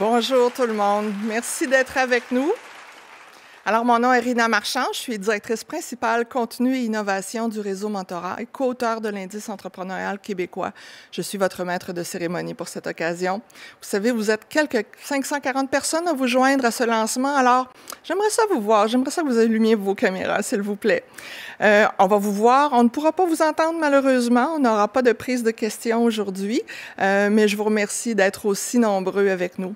Bonjour tout le monde. Merci d'être avec nous. Alors, mon nom est Rina Marchand. Je suis directrice principale contenu et innovation du réseau Mentorat et co-auteure de l'indice entrepreneurial québécois. Je suis votre maître de cérémonie pour cette occasion. Vous savez, vous êtes quelques 540 personnes à vous joindre à ce lancement. Alors, j'aimerais ça vous voir. J'aimerais ça que vous allumiez vos caméras, s'il vous plaît. On va vous voir. On ne pourra pas vous entendre, malheureusement. On n'aura pas de prise de questions aujourd'hui. Mais je vous remercie d'être aussi nombreux avec nous.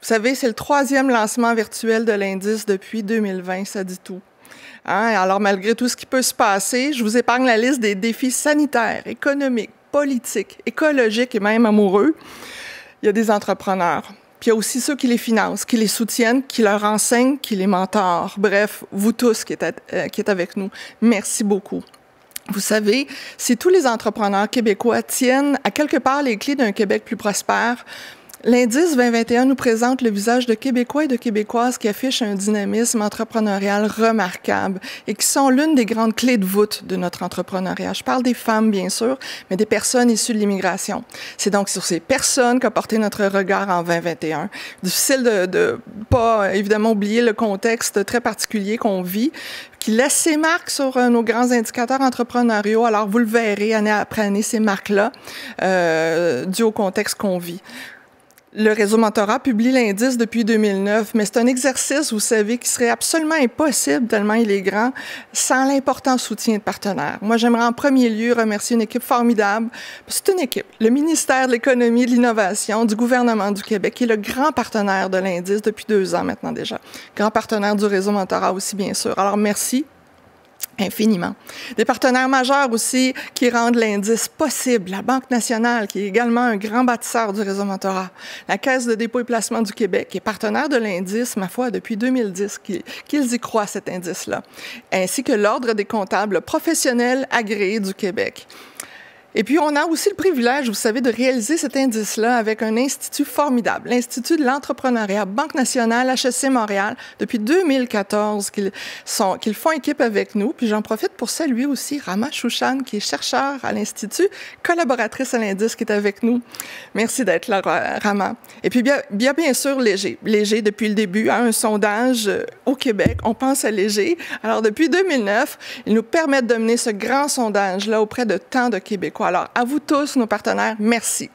Vous savez, c'est le 3e lancement virtuel de l'indice depuis 2020, ça dit tout. Alors, malgré tout ce qui peut se passer, je vous épargne la liste des défis sanitaires, économiques, politiques, écologiques et même amoureux. Il y a des entrepreneurs. Puis il y a aussi ceux qui les financent, qui les soutiennent, qui leur enseignent, qui les mentorent. Bref, vous tous qui êtes avec nous, merci beaucoup. Vous savez, si tous les entrepreneurs québécois tiennent à quelque part les clés d'un Québec plus prospère, l'indice 2021 nous présente le visage de Québécois et de Québécoises qui affichent un dynamisme entrepreneurial remarquable et qui sont l'une des grandes clés de voûte de notre entrepreneuriat. Je parle des femmes, bien sûr, mais des personnes issues de l'immigration. C'est donc sur ces personnes qu'a porté notre regard en 2021. Difficile de pas, évidemment, oublier le contexte très particulier qu'on vit, qui laisse ses marques sur nos grands indicateurs entrepreneuriaux. Alors, vous le verrez année après année, ces marques-là, dues au contexte qu'on vit. Le réseau Mentorat publie l'indice depuis 2009, mais c'est un exercice, vous savez, qui serait absolument impossible, tellement il est grand, sans l'important soutien de partenaires. Moi, j'aimerais en premier lieu remercier une équipe formidable. C'est une équipe, le ministère de l'Économie et de l'Innovation du gouvernement du Québec, qui est le grand partenaire de l'indice depuis 2 ans maintenant déjà. Grand partenaire du réseau Mentorat aussi, bien sûr. Alors, merci infiniment. Des partenaires majeurs aussi qui rendent l'indice possible. La Banque nationale, qui est également un grand bâtisseur du réseau Mentorat. La Caisse de dépôt et placement du Québec, qui est partenaire de l'indice, ma foi, depuis 2010, qu'ils y croient, cet indice-là. Ainsi que l'Ordre des comptables professionnels agréés du Québec. Et puis, on a aussi le privilège, vous savez, de réaliser cet indice-là avec un institut formidable, l'Institut de l'entrepreneuriat, Banque nationale, HEC Montréal, depuis 2014, qu'ils font équipe avec nous. Puis j'en profite pour saluer aussi Rama Chouchan, qui est chercheur à l'Institut, collaboratrice à l'indice, qui est avec nous. Merci d'être là, Rama. Et puis, bien sûr, Léger. Léger, depuis le début, un sondage au Québec, on pense à Léger. Alors, depuis 2009, ils nous permettent de mener ce grand sondage-là auprès de tant de Québécois. Alors, à vous tous, nos partenaires, merci.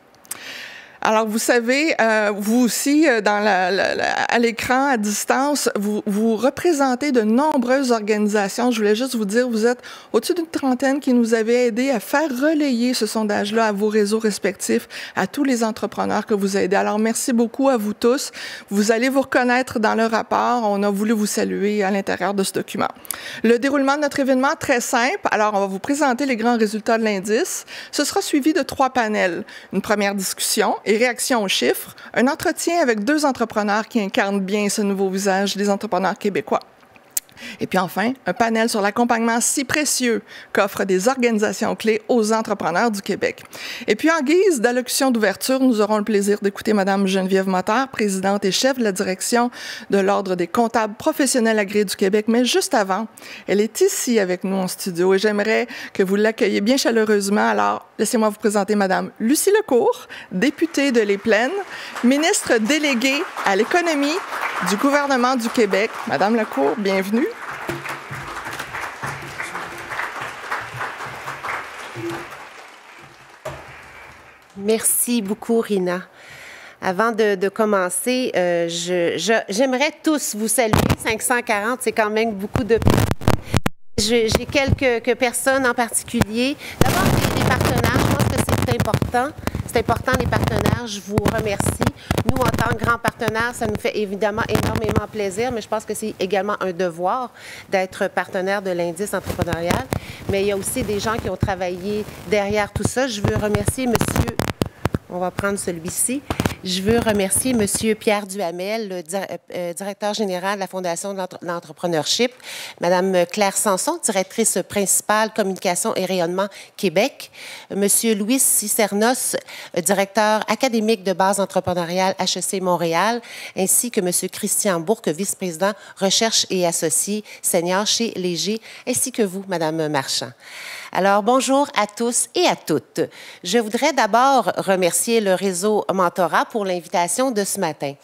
Alors, vous savez, vous aussi, à l'écran, à distance, vous représentez de nombreuses organisations. Je voulais juste vous dire, vous êtes au-dessus d'une trentaine qui nous avaient aidés à faire relayer ce sondage-là à vos réseaux respectifs, à tous les entrepreneurs que vous aidez. Alors, merci beaucoup à vous tous. Vous allez vous reconnaître dans le rapport. On a voulu vous saluer à l'intérieur de ce document. Le déroulement de notre événement, très simple. Alors, on va vous présenter les grands résultats de l'indice. Ce sera suivi de 3 panels. Une première discussion et réaction aux chiffres, un entretien avec 2 entrepreneurs qui incarnent bien ce nouveau visage des entrepreneurs québécois. Et puis enfin, un panel sur l'accompagnement si précieux qu'offrent des organisations clés aux entrepreneurs du Québec. Et puis en guise d'allocution d'ouverture, nous aurons le plaisir d'écouter Mme Geneviève Motard, présidente et chef de la direction de l'Ordre des comptables professionnels agréés du Québec. Mais juste avant, elle est ici avec nous en studio et j'aimerais que vous l'accueilliez bien chaleureusement. Alors, laissez-moi vous présenter Mme Lucie Lecourt, députée de Les Plaines, ministre déléguée à l'économie du gouvernement du Québec. Madame Lecourt, bienvenue. Merci beaucoup, Rina. Avant de commencer, j'aimerais tous vous saluer. 540, c'est quand même beaucoup de personnes. J'ai quelques personnes en particulier. D'abord, les partenaires, je pense que c'est important. C'est important, les partenaires. Je vous remercie. Nous, en tant que grands partenaires, ça nous fait évidemment énormément plaisir, mais je pense que c'est également un devoir d'être partenaire de l'indice entrepreneurial. Mais il y a aussi des gens qui ont travaillé derrière tout ça. Je veux remercier monsieur... On va prendre celui-ci. Je veux remercier M. Pierre Duhamel, le directeur général de la Fondation de l'entrepreneurship, Mme Claire Sanson, directrice principale communication et rayonnement Québec, M. Louis Cicernos, directeur académique de base entrepreneuriale HEC Montréal, ainsi que M. Christian Bourque, vice-président recherche et associé senior chez Léger, ainsi que vous, Mme Marchand. Alors, bonjour à tous et à toutes. Je voudrais d'abord remercier le réseau Mentorat pour l'invitation de ce matin.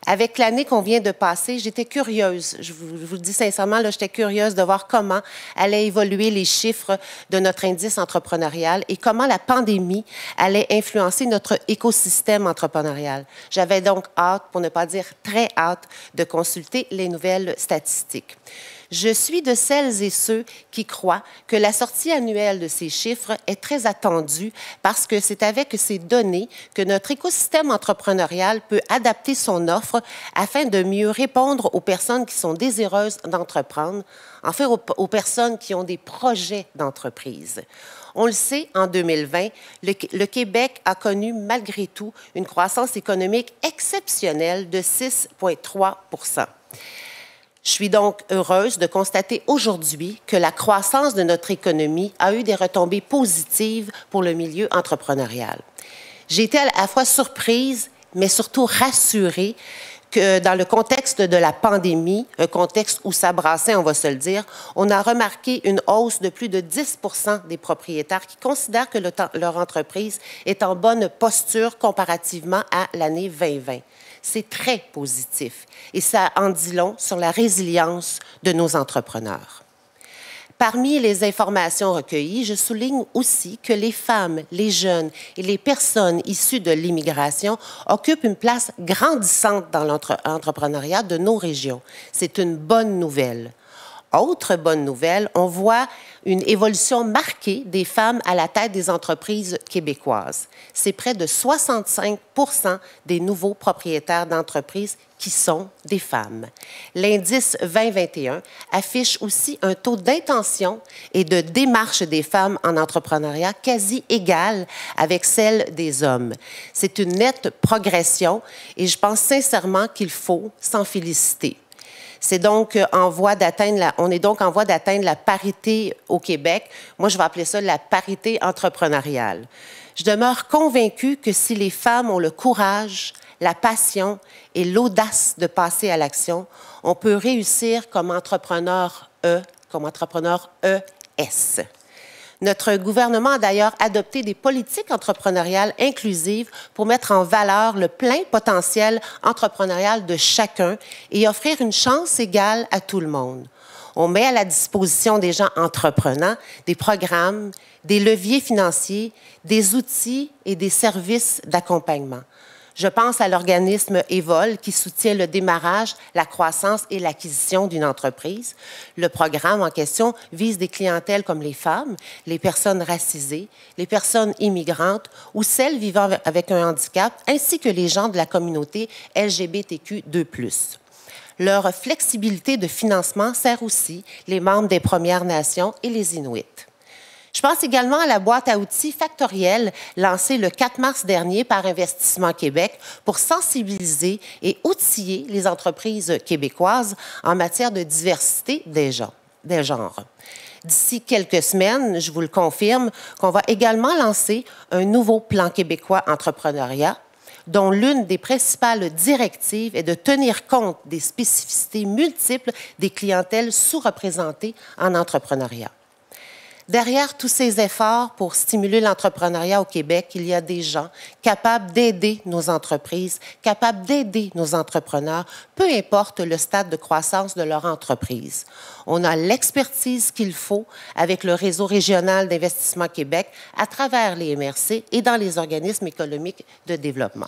Avec l'année qu'on vient de passer, j'étais curieuse, je vous le dis sincèrement, j'étais curieuse de voir comment allaient évoluer les chiffres de notre indice entrepreneurial et comment la pandémie allait influencer notre écosystème entrepreneurial. J'avais donc hâte, pour ne pas dire très hâte, de consulter les nouvelles statistiques. Je suis de celles et ceux qui croient que la sortie annuelle de ces chiffres est très attendue parce que c'est avec ces données que notre écosystème entrepreneurial peut adapter son offre afin de mieux répondre aux personnes qui sont désireuses d'entreprendre, enfin aux personnes qui ont des projets d'entreprise. On le sait, en 2020, le Québec a connu malgré tout une croissance économique exceptionnelle de 6,3 %. Je suis donc heureuse de constater aujourd'hui que la croissance de notre économie a eu des retombées positives pour le milieu entrepreneurial. J'ai été à la fois surprise, mais surtout rassurée que dans le contexte de la pandémie, un contexte où ça brassait, on va se le dire, on a remarqué une hausse de plus de 10 % des propriétaires qui considèrent que leur entreprise est en bonne posture comparativement à l'année 2020. C'est très positif et ça en dit long sur la résilience de nos entrepreneurs. Parmi les informations recueillies, je souligne aussi que les femmes, les jeunes et les personnes issues de l'immigration occupent une place grandissante dans l'entrepreneuriat de nos régions. C'est une bonne nouvelle. Autre bonne nouvelle, on voit une évolution marquée des femmes à la tête des entreprises québécoises. C'est près de 65 % des nouveaux propriétaires d'entreprises qui sont des femmes. L'indice 2021 affiche aussi un taux d'intention et de démarche des femmes en entrepreneuriat quasi égal avec celle des hommes. C'est une nette progression et je pense sincèrement qu'il faut s'en féliciter. On est donc en voie d'atteindre la parité au Québec. Moi, je vais appeler ça la parité entrepreneuriale. Je demeure convaincue que si les femmes ont le courage, la passion et l'audace de passer à l'action, on peut réussir comme entrepreneur ES. Notre gouvernement a d'ailleurs adopté des politiques entrepreneuriales inclusives pour mettre en valeur le plein potentiel entrepreneurial de chacun et offrir une chance égale à tout le monde. On met à la disposition des gens entreprenants des programmes, des leviers financiers, des outils et des services d'accompagnement. Je pense à l'organisme Evol qui soutient le démarrage, la croissance et l'acquisition d'une entreprise. Le programme en question vise des clientèles comme les femmes, les personnes racisées, les personnes immigrantes ou celles vivant avec un handicap, ainsi que les gens de la communauté LGBTQ2+. Leur flexibilité de financement sert aussi les membres des Premières Nations et les Inuits. Je pense également à la boîte à outils factorielle lancée le 4 mars dernier par Investissement Québec pour sensibiliser et outiller les entreprises québécoises en matière de diversité des genres. D'ici quelques semaines, je vous le confirme, qu'on va également lancer un nouveau plan québécois entrepreneuriat dont l'une des principales directives est de tenir compte des spécificités multiples des clientèles sous-représentées en entrepreneuriat. Derrière tous ces efforts pour stimuler l'entrepreneuriat au Québec, il y a des gens capables d'aider nos entreprises, capables d'aider nos entrepreneurs, peu importe le stade de croissance de leur entreprise. On a l'expertise qu'il faut avec le réseau régional d'Investissement Québec à travers les MRC et dans les organismes économiques de développement.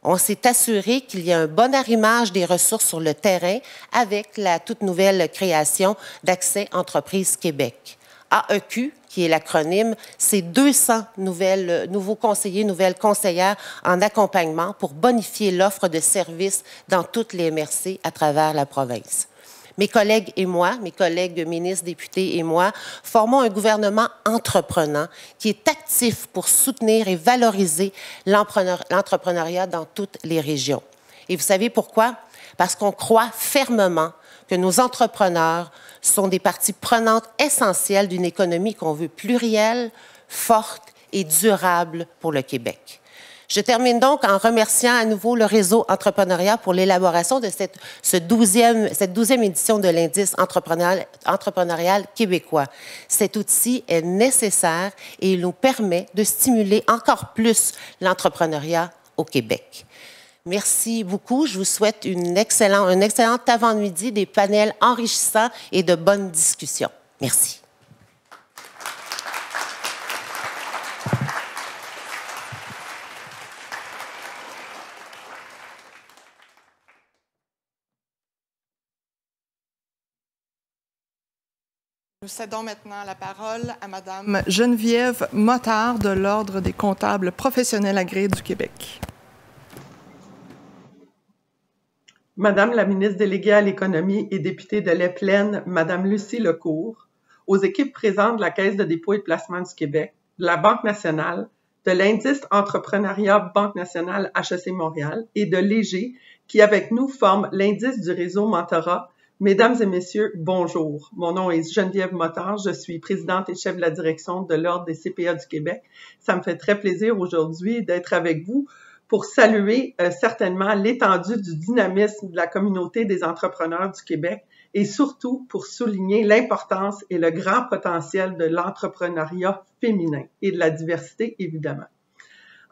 On s'est assuré qu'il y a un bon arrimage des ressources sur le terrain avec la toute nouvelle création d'Accès Entreprises Québec. AEQ, qui est l'acronyme, c'est 200 nouveaux conseillers, nouvelles conseillères en accompagnement pour bonifier l'offre de services dans toutes les MRC à travers la province. Mes collègues et moi, mes collègues ministres, députés et moi, formons un gouvernement entreprenant qui est actif pour soutenir et valoriser l'entrepreneuriat dans toutes les régions. Et vous savez pourquoi? Parce qu'on croit fermement que nos entrepreneurs sont des parties prenantes essentielles d'une économie qu'on veut plurielle, forte et durable pour le Québec. Je termine donc en remerciant à nouveau le réseau entrepreneuriat pour l'élaboration de cette 12e édition de l'indice entrepreneurial québécois. Cet outil est nécessaire et il nous permet de stimuler encore plus l'entrepreneuriat au Québec. Merci beaucoup. Je vous souhaite un excellent avant-midi, des panels enrichissants et de bonnes discussions. Merci. Nous cédons maintenant la parole à Mme Geneviève Motard de l'Ordre des comptables professionnels agréés du Québec. Madame la ministre déléguée à l'économie et députée de Lait-Plaine, Madame Lucie Lecourt, aux équipes présentes de la Caisse de dépôt et de placement du Québec, de la Banque nationale, de l'Indice entrepreneuriat Banque nationale HEC Montréal et de l'EG, qui avec nous forment l'indice du réseau Mentorat. Mesdames et messieurs, bonjour. Mon nom est Geneviève Motard. Je suis présidente et chef de la direction de l'Ordre des CPA du Québec. Ça me fait très plaisir aujourd'hui d'être avec vous pour saluer certainement l'étendue du dynamisme de la communauté des entrepreneurs du Québec et surtout pour souligner l'importance et le grand potentiel de l'entrepreneuriat féminin et de la diversité, évidemment.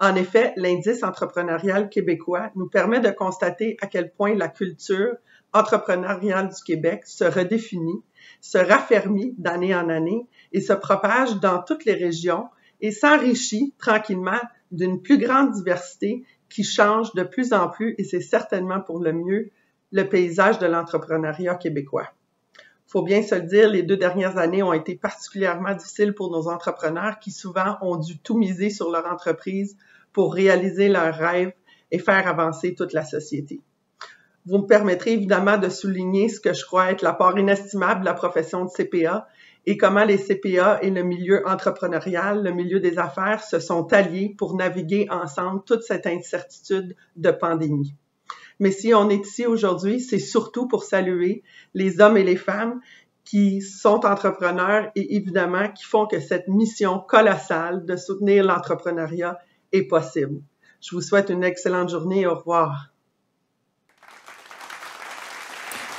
En effet, l'indice entrepreneurial québécois nous permet de constater à quel point la culture entrepreneuriale du Québec se redéfinit, se raffermit d'année en année et se propage dans toutes les régions et s'enrichit tranquillement d'une plus grande diversité qui change de plus en plus, et c'est certainement pour le mieux, le paysage de l'entrepreneuriat québécois. Il faut bien se le dire, les 2 dernières années ont été particulièrement difficiles pour nos entrepreneurs qui souvent ont dû tout miser sur leur entreprise pour réaliser leurs rêves et faire avancer toute la société. Vous me permettrez évidemment de souligner ce que je crois être l'apport inestimable de la profession de CPA et comment les CPA et le milieu entrepreneurial, le milieu des affaires se sont alliés pour naviguer ensemble toute cette incertitude de pandémie. Mais si on est ici aujourd'hui, c'est surtout pour saluer les hommes et les femmes qui sont entrepreneurs et évidemment qui font que cette mission colossale de soutenir l'entrepreneuriat est possible. Je vous souhaite une excellente journée et au revoir.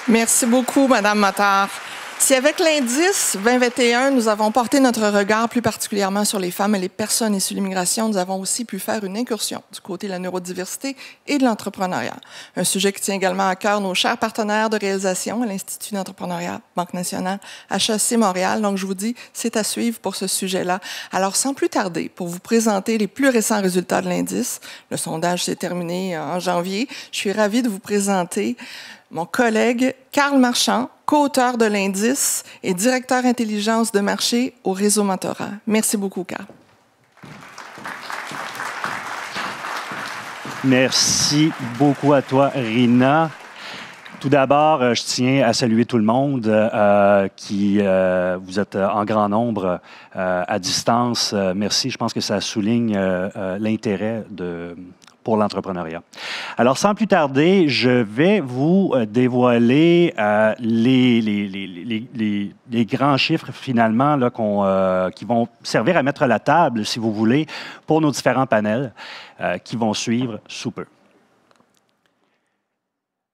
Merci beaucoup, Mme Motard. Si avec l'indice 2021, nous avons porté notre regard plus particulièrement sur les femmes et les personnes issues de l'immigration, nous avons aussi pu faire une incursion du côté de la neurodiversité et de l'entrepreneuriat. Un sujet qui tient également à cœur nos chers partenaires de réalisation à l'Institut d'entrepreneuriat, Banque nationale, HEC Montréal. Donc, je vous dis, c'est à suivre pour ce sujet-là. Alors, sans plus tarder, pour vous présenter les plus récents résultats de l'indice, le sondage s'est terminé en janvier. Je suis ravie de vous présenter mon collègue Carl Marchand, co-auteur de l'indice et directeur intelligence de marché au réseau Mentorat. Merci beaucoup, Carl. Merci beaucoup à toi, Rina. Tout d'abord, je tiens à saluer tout le monde vous êtes en grand nombre à distance. Merci, je pense que ça souligne l'intérêt pour l'entrepreneuriat. Alors, sans plus tarder, je vais vous dévoiler les grands chiffres, finalement, là, qui vont servir à mettre la table, si vous voulez, pour nos différents panels qui vont suivre sous peu.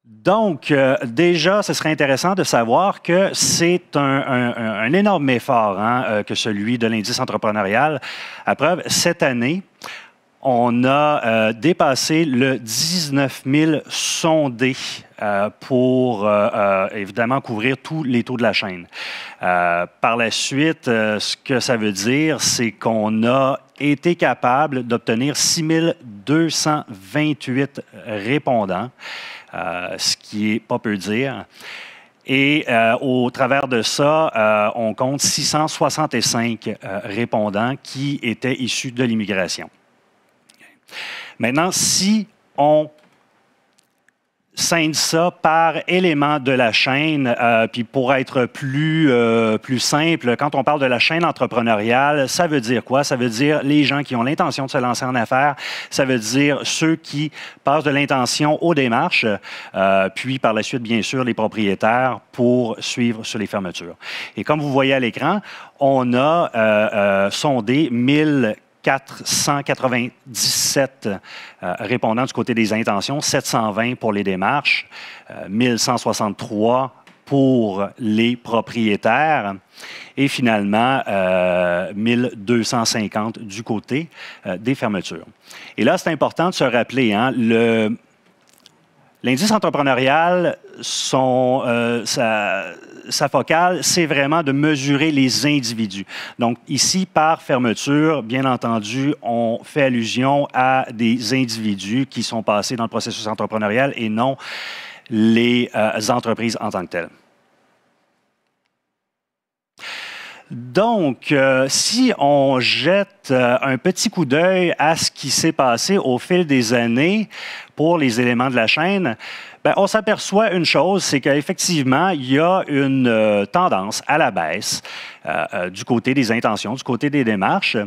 Donc, déjà, ce serait intéressant de savoir que c'est un énorme effort que celui de l'indice entrepreneurial. À preuve, cette année, on a dépassé le 19 000 sondés pour, évidemment, couvrir tous les taux de la chaîne. Par la suite, ce que ça veut dire, c'est qu'on a été capable d'obtenir 6 228 répondants, ce qui est pas peu dire. Et au travers de ça, on compte 665 répondants qui étaient issus de l'immigration. Maintenant, si on scinde ça par élément de la chaîne, puis pour être plus simple, quand on parle de la chaîne entrepreneuriale, ça veut dire quoi? Ça veut dire les gens qui ont l'intention de se lancer en affaires, ça veut dire ceux qui passent de l'intention aux démarches, puis par la suite, bien sûr, les propriétaires pour suivre sur les fermetures. Et comme vous voyez à l'écran, on a sondé 1497 répondants du côté des intentions, 720 pour les démarches, 1163 pour les propriétaires et finalement 1250 du côté des fermetures. Et là, c'est important de se rappeler, hein, l'indice entrepreneurial, sa focale, c'est vraiment de mesurer les individus. Donc ici, par fermeture, bien entendu, on fait allusion à des individus qui sont passés dans le processus entrepreneurial et non les entreprises en tant que telles. Donc, si on jette un petit coup d'œil à ce qui s'est passé au fil des années pour les éléments de la chaîne, bien, on s'aperçoit une chose, c'est qu'effectivement, il y a une tendance à la baisse du côté des intentions, du côté des démarches,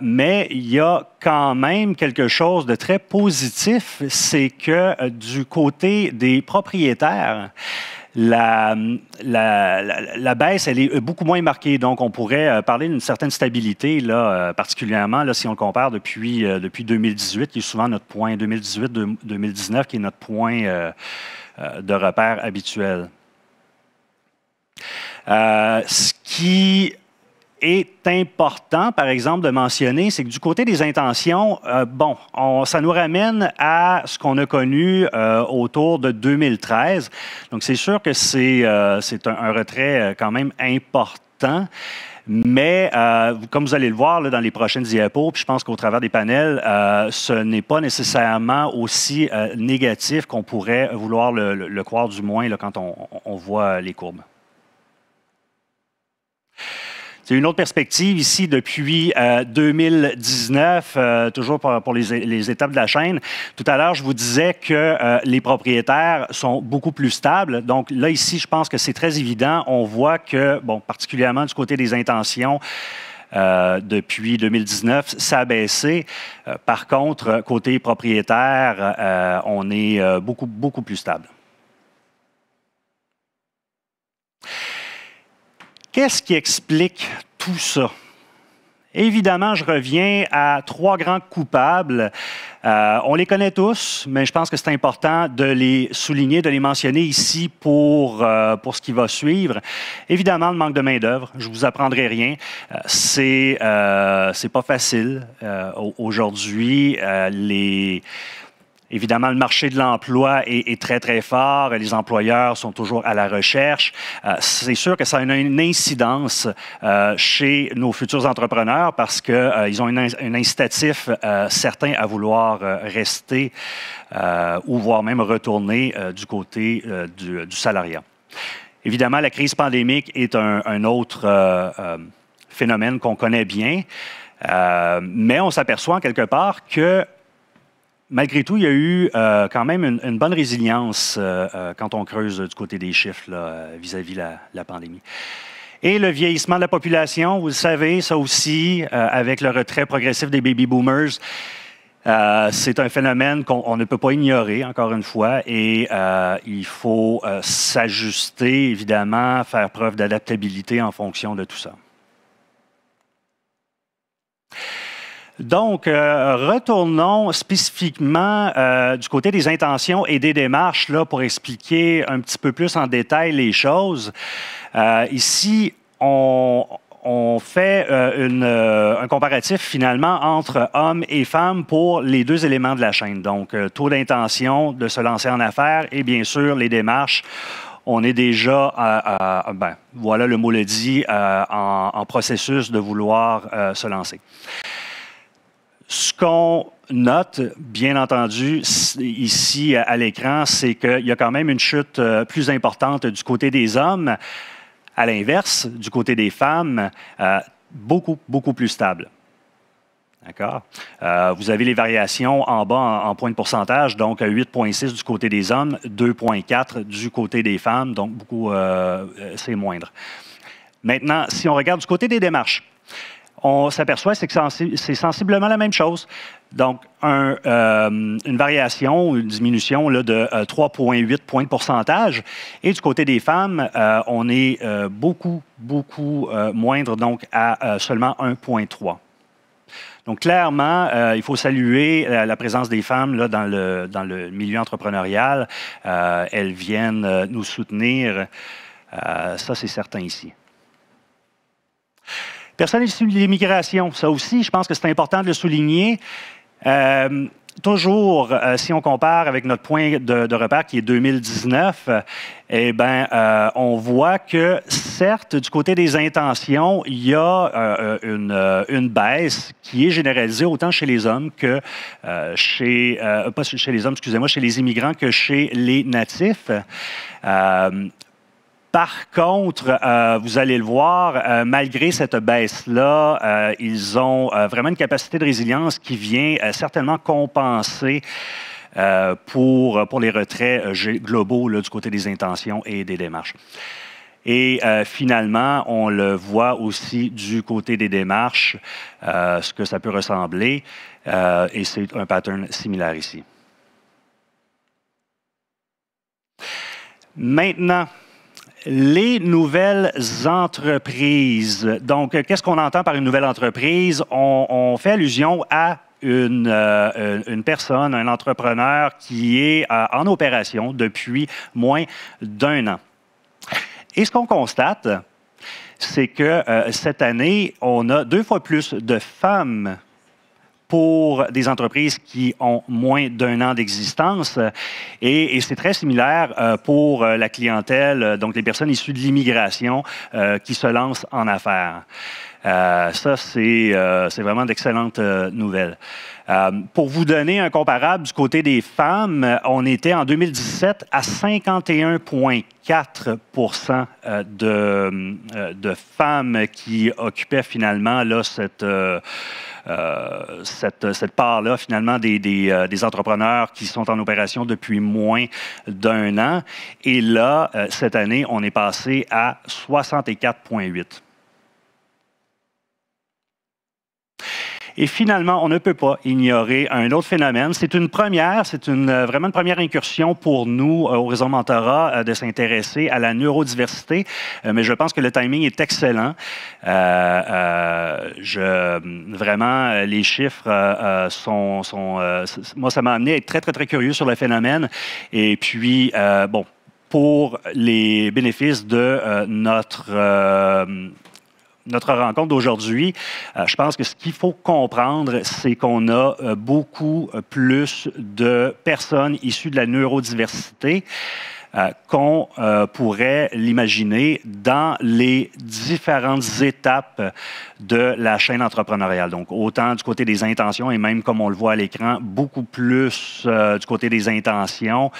mais il y a quand même quelque chose de très positif, c'est que du côté des propriétaires, la baisse, elle est beaucoup moins marquée. Donc, on pourrait parler d'une certaine stabilité, là, particulièrement là, si on le compare depuis 2018, qui est souvent notre point, 2018-2019, qui est notre point de repère habituel. Ce qui est important, par exemple, de mentionner, c'est que du côté des intentions, ça nous ramène à ce qu'on a connu autour de 2013. Donc, c'est sûr que c'est un retrait quand même important. Mais, comme vous allez le voir là, dans les prochaines diapos, puis je pense qu'au travers des panels, ce n'est pas nécessairement aussi négatif qu'on pourrait vouloir le croire, du moins là, quand on voit les courbes. C'est une autre perspective ici depuis 2019, toujours pour les étapes de la chaîne. Tout à l'heure, je vous disais que les propriétaires sont beaucoup plus stables. Donc là, ici, je pense que c'est très évident. On voit que, bon, particulièrement du côté des intentions, depuis 2019, ça a baissé. Par contre, côté propriétaire, on est beaucoup plus stable. Qu'est-ce qui explique tout ça? Évidemment, je reviens à trois grands coupables. On les connaît tous, mais je pense que c'est important de les souligner, de les mentionner ici pour ce qui va suivre. Évidemment, le manque de main-d'œuvre. Je ne vous apprendrai rien. C'est pas facile. Aujourd'hui, évidemment, le marché de l'emploi est très, très fort. Les employeurs sont toujours à la recherche. C'est sûr que ça a une incidence chez nos futurs entrepreneurs parce qu'ils ont un incitatif certain à vouloir rester ou voire même retourner du côté du salariat. Évidemment, la crise pandémique est un autre phénomène qu'on connaît bien, mais on s'aperçoit en quelque part que malgré tout, il y a eu quand même une bonne résilience quand on creuse du côté des chiffres vis-à-vis la pandémie. Et le vieillissement de la population, vous le savez, ça aussi, avec le retrait progressif des baby boomers, c'est un phénomène qu'on ne peut pas ignorer, encore une fois, et il faut s'ajuster, évidemment, faire preuve d'adaptabilité en fonction de tout ça. Donc, retournons spécifiquement du côté des intentions et des démarches là, pour expliquer un petit peu plus en détail les choses. Ici, on fait un comparatif finalement entre hommes et femmes pour les deux éléments de la chaîne. Donc, taux d'intention de se lancer en affaires et bien sûr les démarches. On est déjà, voilà le mot le dit, en processus de vouloir se lancer. Ce qu'on note, bien entendu, ici à l'écran, c'est qu'il y a quand même une chute plus importante du côté des hommes. À l'inverse, du côté des femmes, beaucoup plus stable. D'accord? Vous avez les variations en bas en points de pourcentage, donc 8,6 du côté des hommes, 2,4 du côté des femmes, donc c'est moindre. Maintenant, si on regarde du côté des démarches, on s'aperçoit que c'est sensiblement la même chose. Donc, une variation, une diminution là, de 3,8 points de pourcentage. Et du côté des femmes, on est beaucoup moindre, donc à seulement 1,3. Donc, clairement, il faut saluer la présence des femmes là, dans le milieu entrepreneurial. Elles viennent nous soutenir. Ça, c'est certain ici. Personnes issues de l'immigration, ça aussi, je pense que c'est important de le souligner. Toujours, si on compare avec notre point de repère qui est 2019, on voit que, certes, du côté des intentions, il y a une baisse qui est généralisée autant chez les hommes que pas chez les hommes, excusez-moi, chez les immigrants que chez les natifs. Par contre, vous allez le voir, malgré cette baisse-là, ils ont vraiment une capacité de résilience qui vient certainement compenser pour les retraits globaux là, du côté des intentions et des démarches. Et finalement, on le voit aussi du côté des démarches, ce que ça peut ressembler, et c'est un pattern similaire ici. Maintenant, les nouvelles entreprises. Donc, qu'est-ce qu'on entend par une nouvelle entreprise? On fait allusion à une personne, un entrepreneur qui est en opération depuis moins d'1 an. Et ce qu'on constate, c'est que cette année, on a 2 fois plus de femmes pour des entreprises qui ont moins d'1 an d'existence. Et c'est très similaire pour la clientèle, donc les personnes issues de l'immigration qui se lancent en affaires. Ça, c'est vraiment d'excellentes nouvelles. Pour vous donner un comparable du côté des femmes, on était en 2017 à 51,4 de femmes qui occupaient finalement là, cette part-là, finalement, des entrepreneurs qui sont en opération depuis moins d'1 an. Et là, cette année, on est passé à 64,8. Et finalement, on ne peut pas ignorer un autre phénomène. C'est une première, vraiment une première incursion pour nous au réseau Mentorat de s'intéresser à la neurodiversité, mais je pense que le timing est excellent. Vraiment, les chiffres moi, ça m'a amené à être très, très, très curieux sur le phénomène. Et puis, pour les bénéfices de notre rencontre d'aujourd'hui, je pense que ce qu'il faut comprendre, c'est qu'on a beaucoup plus de personnes issues de la neurodiversité qu'on pourrait l'imaginer dans les différentes étapes de la chaîne entrepreneuriale. Donc, autant du côté des intentions et même, comme on le voit à l'écran, beaucoup plus du côté des intentions,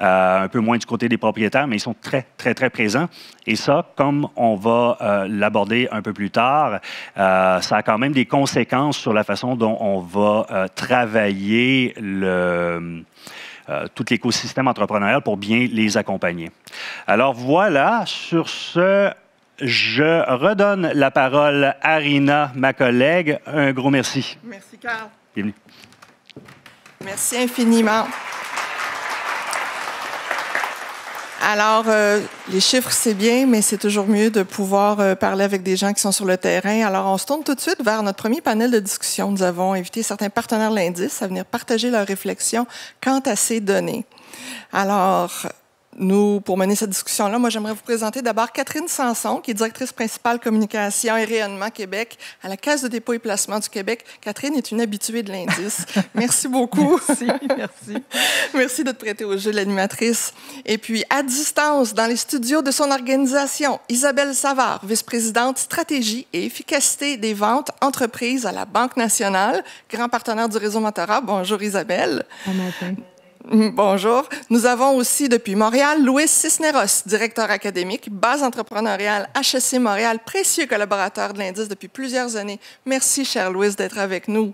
un peu moins du côté des propriétaires, mais ils sont très, très, très présents. Et ça, comme on va l'aborder un peu plus tard, ça a quand même des conséquences sur la façon dont on va travailler tout l'écosystème entrepreneurial pour bien les accompagner. Alors voilà, sur ce, je redonne la parole à Rina, ma collègue. Un gros merci. Merci, Carl. Bienvenue. Merci infiniment. Alors, les chiffres, c'est bien, mais c'est toujours mieux de pouvoir parler avec des gens qui sont sur le terrain. Alors, on se tourne tout de suite vers notre premier panel de discussion. Nous avons invité certains partenaires de l'Indice à venir partager leurs réflexions quant à ces données. Alors, pour mener cette discussion-là, moi, j'aimerais vous présenter d'abord Catherine Sanson, qui est directrice principale communication et rayonnement Québec à la Caisse de dépôt et placement du Québec. Catherine est une habituée de l'Indice. Merci beaucoup. Merci. Merci de te prêter au jeu de l'animatrice. Et puis, à distance, dans les studios de son organisation, Isabelle Savard, vice-présidente stratégie et efficacité des ventes entreprises à la Banque nationale, grand partenaire du réseau Mentorat. Bonjour Isabelle. Bon matin. Bonjour. Nous avons aussi depuis Montréal Louis Cisneros, directeur académique, base entrepreneuriale HEC Montréal, précieux collaborateur de l'Indice depuis plusieurs années. Merci, cher Louis, d'être avec nous.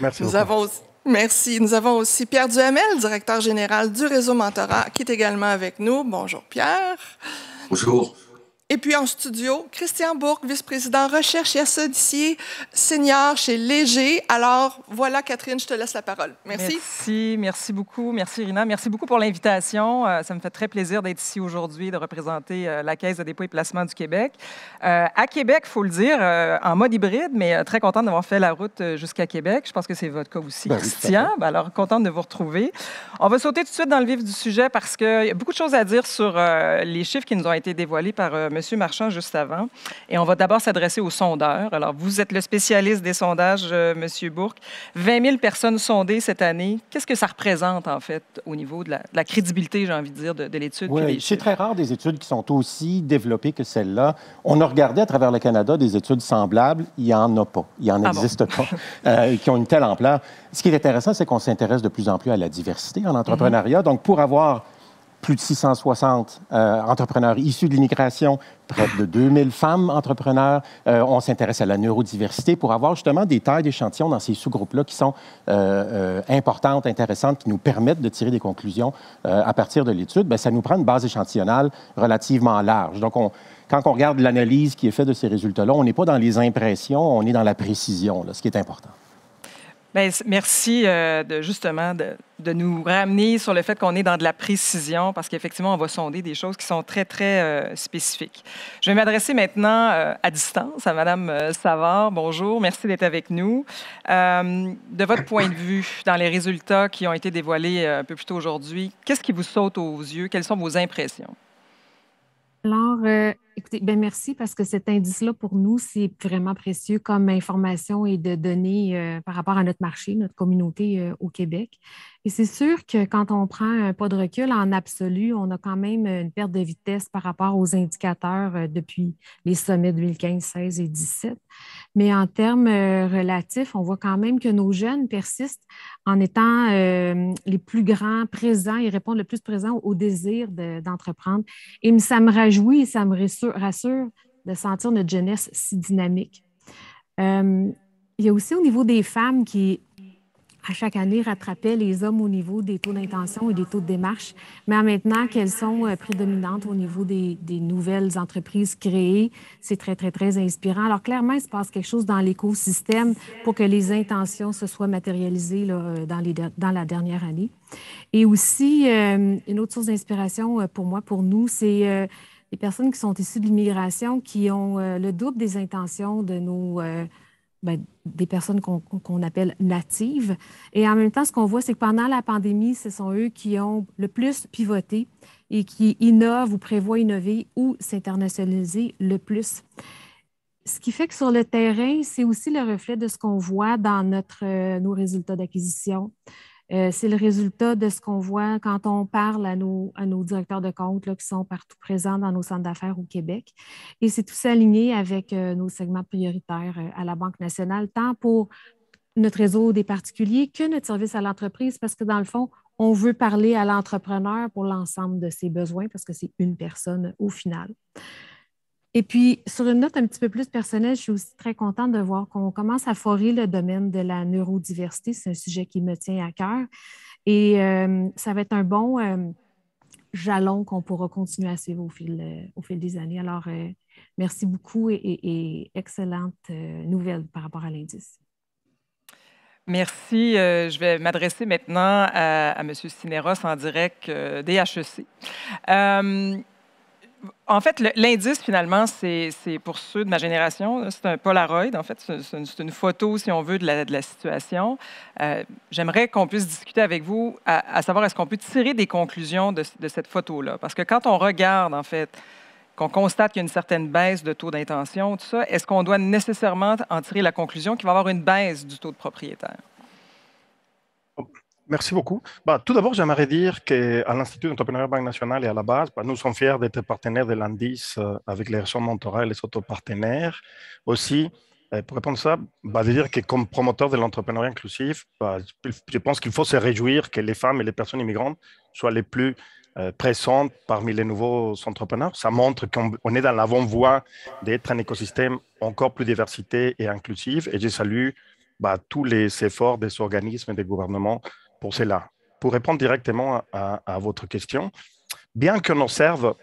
Merci beaucoup. Merci. Nous avons aussi Pierre Duhamel, directeur général du réseau Mentorat, qui est également avec nous. Bonjour, Pierre. Bonjour. Et puis en studio, Christian Bourque, vice-président recherche et associé senior chez Léger. Alors voilà, Catherine, je te laisse la parole. Merci. Merci beaucoup. Merci, Irina. Merci beaucoup pour l'invitation. Ça me fait très plaisir d'être ici aujourd'hui, de représenter la Caisse de dépôt et placement du Québec. À Québec, il faut le dire, en mode hybride, mais très contente d'avoir fait la route jusqu'à Québec. Je pense que c'est votre cas aussi, Christian. Oui, alors, contente de vous retrouver. On va sauter tout de suite dans le vif du sujet parce qu'il y a beaucoup de choses à dire sur les chiffres qui nous ont été dévoilés par M. Marchand juste avant. Et on va d'abord s'adresser aux sondeurs. Alors, vous êtes le spécialiste des sondages, M. Bourque. 20 000 personnes sondées cette année. Qu'est-ce que ça représente, en fait, au niveau de la crédibilité, j'ai envie de dire, de l'étude? Oui, c'est très rare des études qui sont aussi développées que celle-là. On a regardé à travers le Canada des études semblables. Il n'y en a pas. Il n'en existe pas qui ont une telle ampleur. Ce qui est intéressant, c'est qu'on s'intéresse de plus en plus à la diversité en entrepreneuriat. Donc, pour avoir plus de 660 entrepreneurs issus de l'immigration, près de 2000 femmes entrepreneurs. On s'intéresse à la neurodiversité pour avoir justement des tailles d'échantillons dans ces sous-groupes-là qui sont importantes, intéressantes, qui nous permettent de tirer des conclusions à partir de l'étude. Bien, ça nous prend une base échantillonnale relativement large. Donc, quand on regarde l'analyse qui est faite de ces résultats-là, on n'est pas dans les impressions, on est dans la précision, là, ce qui est important. Bien, merci justement de nous ramener sur le fait qu'on est dans de la précision parce qu'effectivement, on va sonder des choses qui sont très, très spécifiques. Je vais m'adresser maintenant à distance à Mme Savard. Bonjour, merci d'être avec nous. De votre point de vue, dans les résultats qui ont été dévoilés un peu plus tôt aujourd'hui, qu'est-ce qui vous saute aux yeux? Quelles sont vos impressions? Alors, écoutez, bien merci parce que cet indice-là, pour nous, c'est vraiment précieux comme information et de données par rapport à notre marché, notre communauté au Québec. Et c'est sûr que quand on prend un pas de recul, en absolu, on a quand même une perte de vitesse par rapport aux indicateurs depuis les sommets 2015, 16 et 17. Mais en termes relatifs, on voit quand même que nos jeunes persistent en étant les plus grands présents, ils répondent le plus présent au désir d'entreprendre. Et ça me réjouit et ça me rassure de sentir notre jeunesse si dynamique. Il y a aussi au niveau des femmes qui, à chaque année, rattrapaient les hommes au niveau des taux d'intention et des taux de démarche, mais maintenant qu'elles sont prédominantes au niveau des nouvelles entreprises créées, c'est très, très, très inspirant. Alors, clairement, il se passe quelque chose dans l'écosystème pour que les intentions se soient matérialisées là, dans la dernière année. Et aussi, une autre source d'inspiration pour moi, pour nous, c'est les personnes qui sont issues de l'immigration qui ont le double des intentions de nos... des personnes qu'on appelle natives. Et en même temps, ce qu'on voit, c'est que pendant la pandémie, ce sont eux qui ont le plus pivoté et qui innovent ou prévoient innover ou s'internationaliser le plus. Ce qui fait que sur le terrain, c'est aussi le reflet de ce qu'on voit dans nos résultats d'acquisition. C'est le résultat de ce qu'on voit quand on parle à nos directeurs de compte là, qui sont partout présents dans nos centres d'affaires au Québec. Et c'est tout ça aligné avec nos segments prioritaires à la Banque nationale, tant pour notre réseau des particuliers que notre service à l'entreprise, parce que dans le fond, on veut parler à l'entrepreneur pour l'ensemble de ses besoins, parce que c'est une personne au final. Et puis, sur une note un petit peu plus personnelle, je suis aussi très contente de voir qu'on commence à forer le domaine de la neurodiversité. C'est un sujet qui me tient à cœur. Et ça va être un bon jalon qu'on pourra continuer à suivre au fil des années. Alors, merci beaucoup et excellente nouvelle par rapport à l'indice. Merci. Je vais m'adresser maintenant à M. Cineros en direct des HEC. En fait, l'indice, finalement, c'est pour ceux de ma génération, c'est un Polaroid. En fait, c'est une photo, si on veut, de la situation. J'aimerais qu'on puisse discuter avec vous à savoir est-ce qu'on peut tirer des conclusions de cette photo-là. Parce que quand on regarde, en fait, qu'on constate qu'il y a une certaine baisse de taux d'intention, tout ça, est-ce qu'on doit nécessairement en tirer la conclusion qu'il va y avoir une baisse du taux de propriétaire? Merci beaucoup. Tout d'abord, j'aimerais dire qu'à l'Institut d'entrepreneuriat Banque nationale et à la base, nous sommes fiers d'être partenaires de l'indice avec les régions mentorales et les autres partenaires. Aussi, pour répondre à ça, de dire que comme promoteur de l'entrepreneuriat inclusif, je pense qu'il faut se réjouir que les femmes et les personnes immigrantes soient les plus présentes parmi les nouveaux entrepreneurs. Ça montre qu'on est dans la bonne voie d'être un écosystème encore plus diversité et inclusif. Et je salue tous les efforts des organismes et des gouvernements pour cela. Pour répondre directement à votre question, bien qu'on observe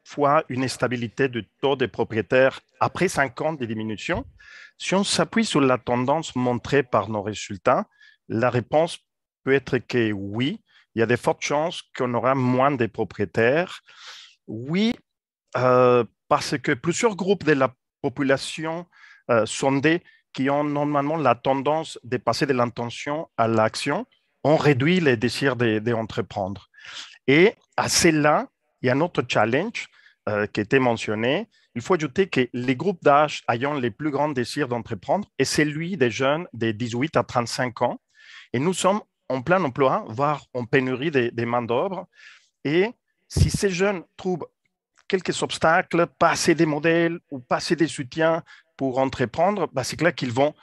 fois une stabilité du taux des propriétaires après 5 ans de diminution. Si on s'appuie sur la tendance montrée par nos résultats, la réponse peut être que oui, il y a de fortes chances qu'on aura moins de propriétaires. Oui, parce que plusieurs groupes de la population sondés qui ont normalement la tendance de passer de l'intention à l'action ont réduit les désirs d'entreprendre. Et à cela, il y a un autre challenge qui a été mentionné. Il faut ajouter que les groupes d'âge ayant les plus grands désirs d'entreprendre est celui des jeunes de 18 à 35 ans. Et nous sommes en plein emploi, voire en pénurie des main-d'œuvre. Et si ces jeunes trouvent quelques obstacles, pas assez de modèles ou pas assez de soutien pour entreprendre, c'est là qu'ils vont,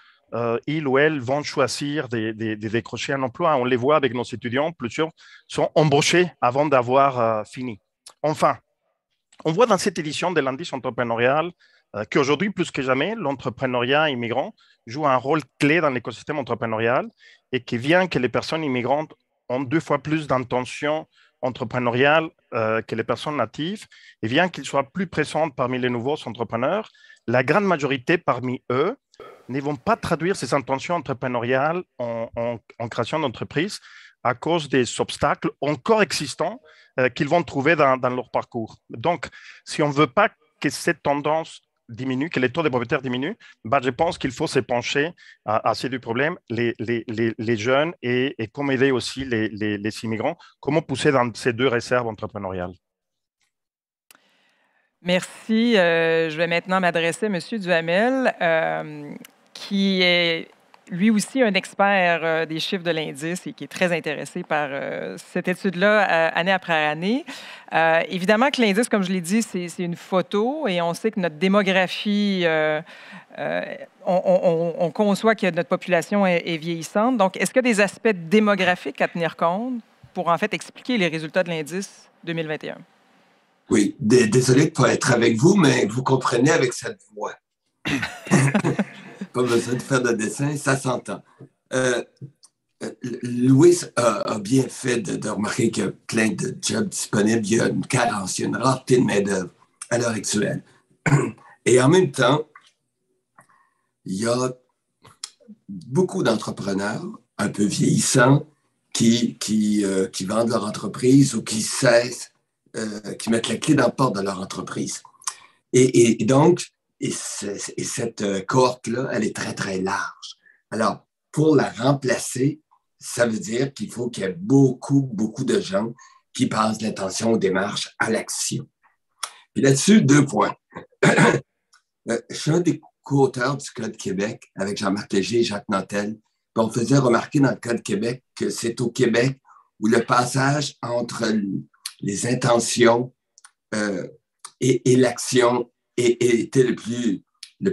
ils ou elles vont choisir de décrocher un emploi. On les voit avec nos étudiants, plusieurs sont embauchés avant d'avoir fini. Enfin, on voit dans cette édition de l'indice entrepreneurial qu'aujourd'hui, plus que jamais, l'entrepreneuriat immigrant joue un rôle clé dans l'écosystème entrepreneurial et que bien que les personnes immigrantes ont 2 fois plus d'intentions entrepreneuriales que les personnes natives, et bien qu'ils soient plus présents parmi les nouveaux entrepreneurs, la grande majorité parmi eux ne vont pas traduire ces intentions entrepreneuriales en création d'entreprise à cause des obstacles encore existants qu'ils vont trouver dans leur parcours. Donc, si on ne veut pas que cette tendance diminue, que les taux de propriétaires diminuent, je pense qu'il faut se pencher à ces 2 problèmes, les jeunes et comment aider aussi les immigrants, comment pousser dans ces 2 réserves entrepreneuriales. Merci. Je vais maintenant m'adresser à M. Duhamel, qui est lui aussi un expert des chiffres de l'indice et qui est très intéressé par cette étude-là année après année. Évidemment que l'indice, comme je l'ai dit, c'est une photo et on sait que notre démographie, on conçoit que notre population est vieillissante. Donc, est-ce qu'il y a des aspects démographiques à tenir compte pour en fait expliquer les résultats de l'indice 2021? Oui, désolé de ne pas être avec vous, mais vous comprenez avec cette voix. Pas besoin de faire de dessin, ça s'entend. Louis a bien fait de remarquer qu'il y a plein de jobs disponibles. Il y a une carence, il y a une rareté de main-d'œuvre à l'heure actuelle. Et en même temps, il y a beaucoup d'entrepreneurs un peu vieillissants qui vendent leur entreprise ou qui cessent, qui mettent la clé dans la porte de leur entreprise. Et donc, cette cohorte-là, elle est très, très large. Alors, pour la remplacer, ça veut dire qu'il faut qu'il y ait beaucoup, beaucoup de gens qui passent de l'intention aux démarches à l'action. Puis là-dessus, 2 points. Je suis un des co-auteurs du Code Québec avec Jean-Marc Léger et Jacques Nantel. On faisait remarquer dans le Code Québec que c'est au Québec où le passage entre les intentions et l'action était le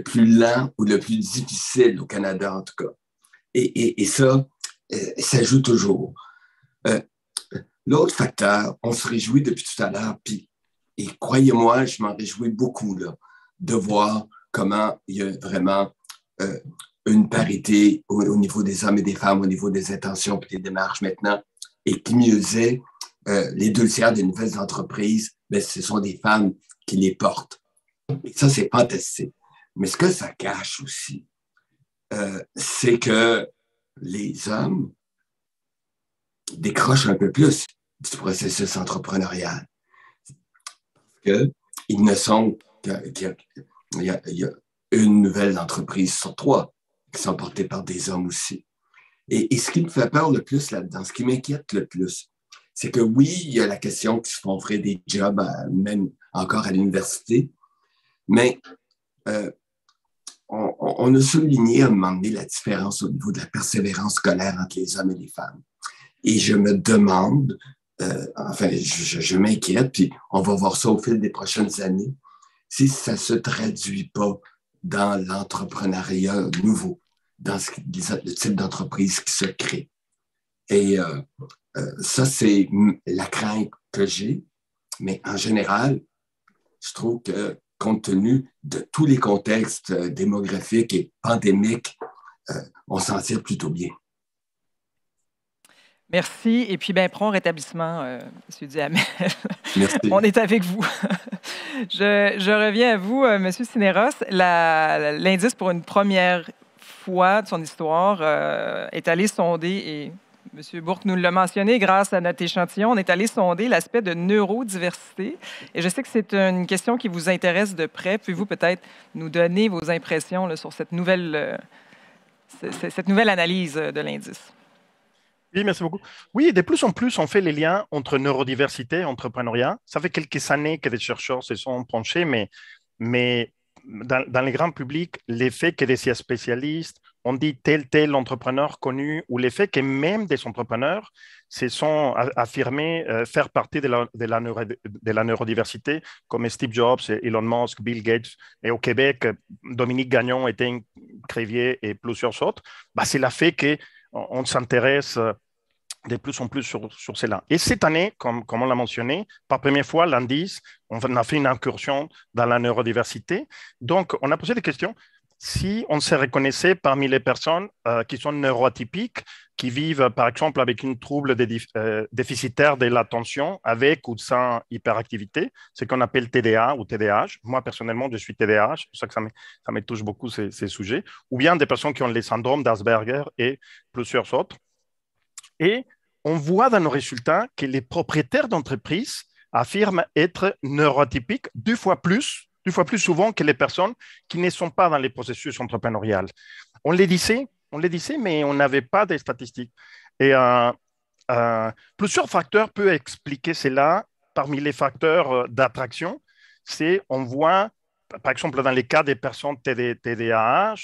plus lent ou le plus difficile au Canada, en tout cas. Et ça joue toujours. L'autre facteur, on se réjouit depuis tout à l'heure, et croyez-moi, je m'en réjouis beaucoup là, de voir comment il y a vraiment une parité au niveau des hommes et des femmes, au niveau des intentions et des démarches maintenant, et qui mieux est, les 2/3 des nouvelles entreprises, ce sont des femmes qui les portent. Et ça, c'est fantastique. Mais ce que ça cache aussi, c'est que les hommes décrochent un peu plus du processus entrepreneurial. Parce qu'ils ne sont qu'il y a une nouvelle entreprise sur 3 qui sont portées par des hommes aussi. Et ce qui me fait peur le plus là-dedans, ce qui m'inquiète le plus, c'est que oui, il y a la question qu'ils se font offrir des jobs, même encore à l'université, mais on a souligné à un moment donné la différence au niveau de la persévérance scolaire entre les hommes et les femmes. Et je me demande, je m'inquiète, puis on va voir ça au fil des prochaines années, si ça ne se traduit pas dans l'entrepreneuriat nouveau, dans le type d'entreprise qui se crée. Et ça, c'est la crainte que j'ai, mais en général, je trouve que compte tenu de tous les contextes démographiques et pandémiques, on s'en tire plutôt bien. Merci. Et puis, prompt rétablissement, M. Duhamel. Merci. On est avec vous. Je reviens à vous, M. Cineros. L'indice, pour une première fois de son histoire, est allé sonder, et M. Bourque nous l'a mentionné, grâce à notre échantillon, on est allé sonder l'aspect de neurodiversité. Et je sais que c'est une question qui vous intéresse de près. Pouvez-vous peut-être nous donner vos impressions là, sur cette nouvelle analyse de l'indice? Oui, merci beaucoup. Oui, de plus en plus, on fait les liens entre neurodiversité et entrepreneuriat. Ça fait quelques années que des chercheurs se sont penchés, mais dans le grand public, l'effet que des spécialistes on dit tel entrepreneur connu, ou l'effet que même des entrepreneurs se sont affirmés faire partie de la neurodiversité, comme Steve Jobs, Elon Musk, Bill Gates, et au Québec, Dominique Gagnon, Étienne Crévier et plusieurs autres. C'est le fait qu'on s'intéresse de plus en plus sur cela. Et cette année, comme on l'a mentionné, par première fois, l'indice, on a fait une incursion dans la neurodiversité. Donc, on a posé des questions. Si on se reconnaissait parmi les personnes qui sont neuroatypiques, qui vivent par exemple avec une trouble déficitaire de l'attention, avec ou sans hyperactivité, ce qu'on appelle TDA ou TDAH. Moi, personnellement, je suis TDAH, c'est pour ça que ça me touche beaucoup ces sujets. Ou bien des personnes qui ont les syndromes d'Asperger et plusieurs autres. Et on voit dans nos résultats que les propriétaires d'entreprises affirment être neuroatypiques deux fois plus souvent que les personnes qui ne sont pas dans les processus entrepreneuriaux. On les disait, mais on n'avait pas de statistiques. Et plusieurs facteurs peuvent expliquer cela. Parmi les facteurs d'attraction, on voit, par exemple, dans les cas des personnes TDAH,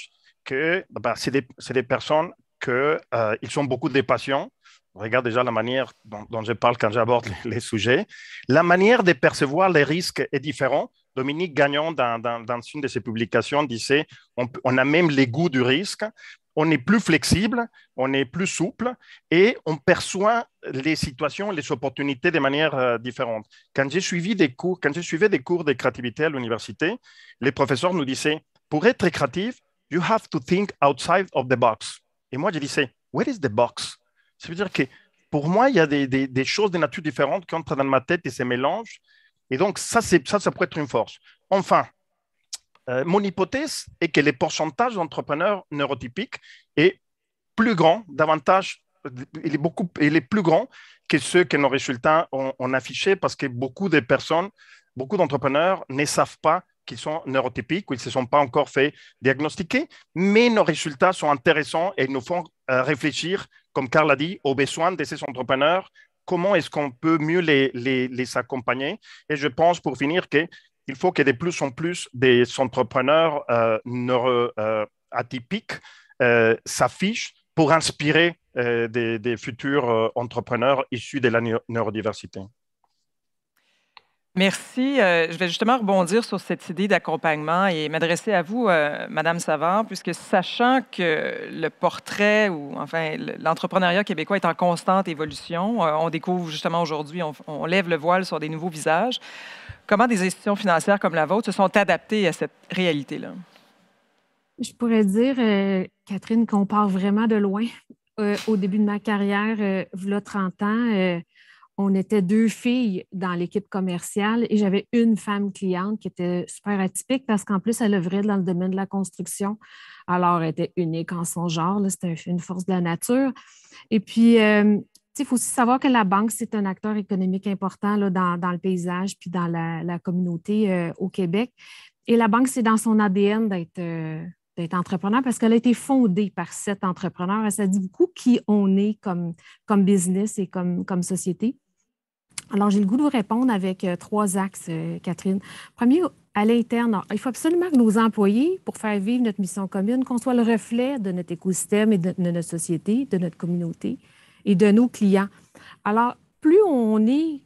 que c'est des personnes qu'ils ont beaucoup de passion. Regarde déjà la manière dont je parle quand j'aborde les sujets. La manière de percevoir les risques est différente. Dominique Gagnon, dans une de ses publications, disait on a même les goûts du risque, on est plus flexible, on est plus souple et on perçoit les situations, les opportunités de manière différente. Quand je suivais des cours de créativité à l'université, les professeurs nous disaient pour être créatif, you have to think outside of the box. Et moi, je disais, where is the box? Ça veut dire que pour moi, il y a des choses de nature différente qui entrent dans ma tête et se mélangent. Et donc, ça pourrait être une force. Enfin, mon hypothèse est que le pourcentage d'entrepreneurs neurotypiques est plus grand, il est plus grand que ceux que nos résultats ont affichés parce que beaucoup d'entrepreneurs ne savent pas qu'ils sont neurotypiques ou ils ne se sont pas encore fait diagnostiquer, mais nos résultats sont intéressants et nous font réfléchir, comme Carl a dit, aux besoins de ces entrepreneurs. Comment est-ce qu'on peut mieux les accompagner? Et je pense, pour finir, qu'il faut que de plus en plus des entrepreneurs neuroatypiques s'affichent pour inspirer des futurs entrepreneurs issus de la neurodiversité. Merci. Je vais justement rebondir sur cette idée d'accompagnement et m'adresser à vous, Madame Savard, puisque sachant que le portrait ou enfin l'entrepreneuriat québécois est en constante évolution, on découvre justement aujourd'hui, on lève le voile sur des nouveaux visages. Comment des institutions financières comme la vôtre se sont adaptées à cette réalité-là? Je pourrais dire, Catherine, qu'on part vraiment de loin. Au début de ma carrière, voilà 30 ans, on était 2 filles dans l'équipe commerciale et j'avais une femme cliente qui était super atypique parce qu'en plus, elle œuvrait dans le domaine de la construction. Alors, elle était unique en son genre. C'était une force de la nature. Et puis, il faut aussi savoir que la banque, c'est un acteur économique important là, dans le paysage puis dans la communauté au Québec. Et la banque, c'est dans son ADN d'être entrepreneur parce qu'elle a été fondée par 7 entrepreneurs. Et ça dit beaucoup qui on est comme business et comme société. Alors, j'ai le goût de vous répondre avec 3 axes, Catherine. Premier, à l'interne, il faut absolument que nos employés, pour faire vivre notre mission commune, qu'on soit le reflet de notre écosystème et de notre société, de notre communauté et de nos clients. Alors, plus on est